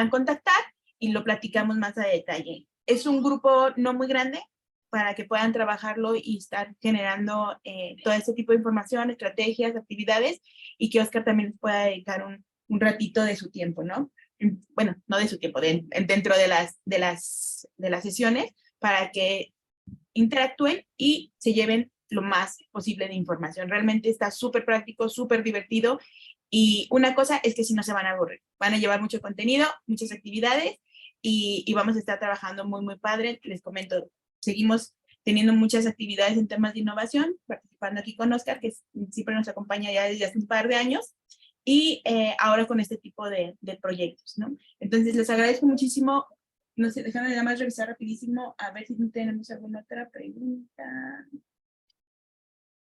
contactar y lo platicamos más a detalle. Es un grupo no muy grande para que puedan trabajarlo y estar generando todo este tipo de información, estrategias, actividades, y que Oscar también les pueda dedicar un ratito de su tiempo, ¿no? Bueno, no de su tiempo, dentro de las sesiones, para que interactúen y se lleven lo más posible de información. Realmente está súper práctico, súper divertido. Y una cosa es que si no se van a aburrir, van a llevar mucho contenido, muchas actividades y vamos a estar trabajando muy, muy padre. Les comento, seguimos teniendo muchas actividades en temas de innovación, participando aquí con Oscar, que siempre nos acompaña ya desde hace un par de años, y ahora con este tipo de proyectos, ¿no? Entonces, les agradezco muchísimo. No sé, déjame nada más revisar rapidísimo, a ver si no tenemos alguna otra pregunta.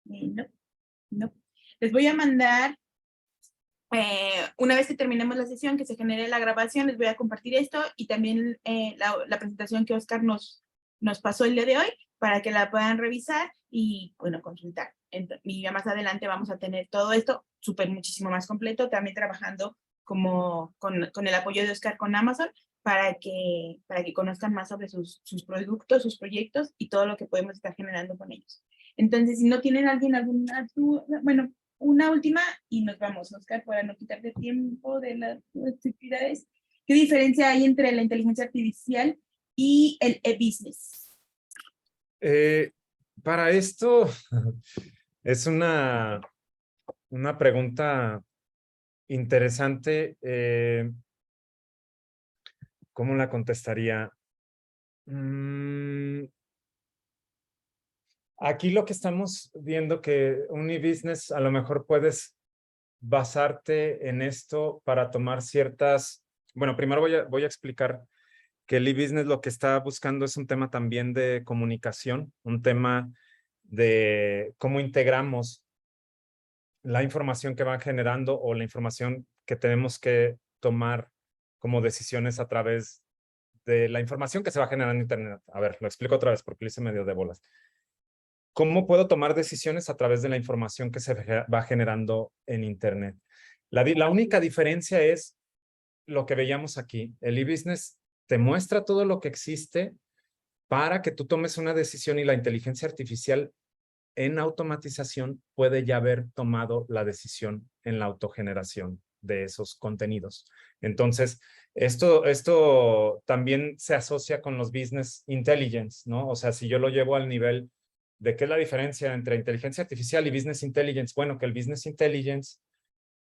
No, no. Les voy a mandar, una vez que terminemos la sesión, que se genere la grabación, les voy a compartir esto y también la presentación que Oscar nos pasó el día de hoy para que la puedan revisar y, bueno, consultar. Y ya más adelante vamos a tener todo esto súper muchísimo más completo, también trabajando como con el apoyo de Oscar con Amazon para que conozcan más sobre sus productos, sus proyectos y todo lo que podemos estar generando con ellos. Entonces, si no tienen alguna duda, bueno, una última y nos vamos, Oscar, para no quitarte tiempo de las actividades. ¿Qué diferencia hay entre la inteligencia artificial y el e-business? Para esto es una pregunta interesante. ¿Cómo la contestaría? Aquí lo que estamos viendo que un e-business a lo mejor puedes basarte en esto para tomar ciertas... Bueno, primero voy a explicar que el e-business lo que está buscando es un tema también de comunicación, un tema de cómo integramos la información que van generando o la información que tenemos que tomar como decisiones a través de la información que se va generando en Internet. A ver, lo explico otra vez porque lo hice medio de bolas. ¿Cómo puedo tomar decisiones a través de la información que se va generando en Internet? La única diferencia es lo que veíamos aquí. El e-business te muestra todo lo que existe para que tú tomes una decisión y la inteligencia artificial en automatización puede ya haber tomado la decisión en la autogeneración de esos contenidos. Entonces, esto también se asocia con los business intelligence, ¿no? O sea, si yo lo llevo al nivel de qué es la diferencia entre inteligencia artificial y business intelligence, bueno, que el business intelligence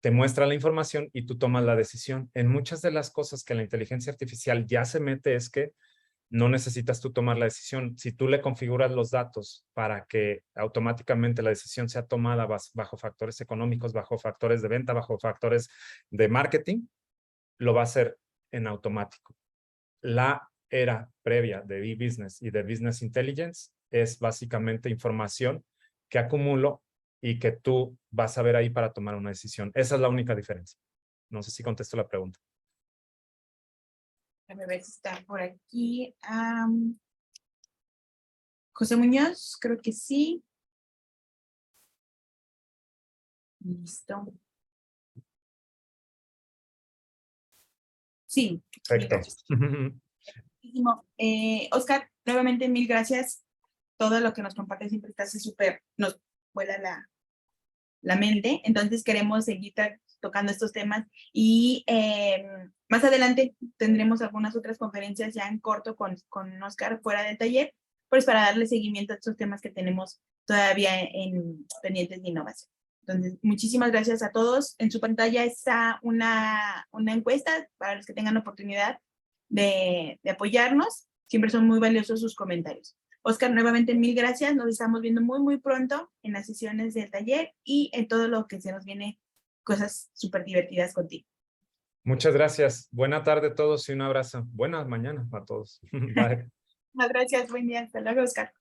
te muestra la información y tú tomas la decisión. En muchas de las cosas que la inteligencia artificial ya se mete es que no necesitas tú tomar la decisión. Si tú le configuras los datos para que automáticamente la decisión sea tomada bajo factores económicos, bajo factores de venta, bajo factores de marketing, lo va a hacer en automático. La era previa de e-business y de business intelligence es básicamente información que acumulo y que tú vas a ver ahí para tomar una decisión. Esa es la única diferencia. No sé si contesto la pregunta. Déjame ver si está por aquí. José Muñoz, creo que sí. Listo. Sí. Perfecto. Oscar, nuevamente mil gracias. Todo lo que nos compartes siempre está así súper, nos vuela la mente. Entonces queremos seguir tocando estos temas y más adelante tendremos algunas otras conferencias ya en corto con Oscar fuera del taller, pues para darle seguimiento a estos temas que tenemos todavía en pendientes de innovación. Entonces, muchísimas gracias a todos. En su pantalla está una encuesta para los que tengan oportunidad de apoyarnos. Siempre son muy valiosos sus comentarios. Oscar, nuevamente mil gracias. Nos estamos viendo muy, muy pronto en las sesiones del taller y en todo lo que se nos viene, cosas súper divertidas contigo. Muchas gracias. Buena tarde a todos y un abrazo. Buena mañana a todos. Bye. Muchas gracias. Buen día. Hasta luego, Oscar.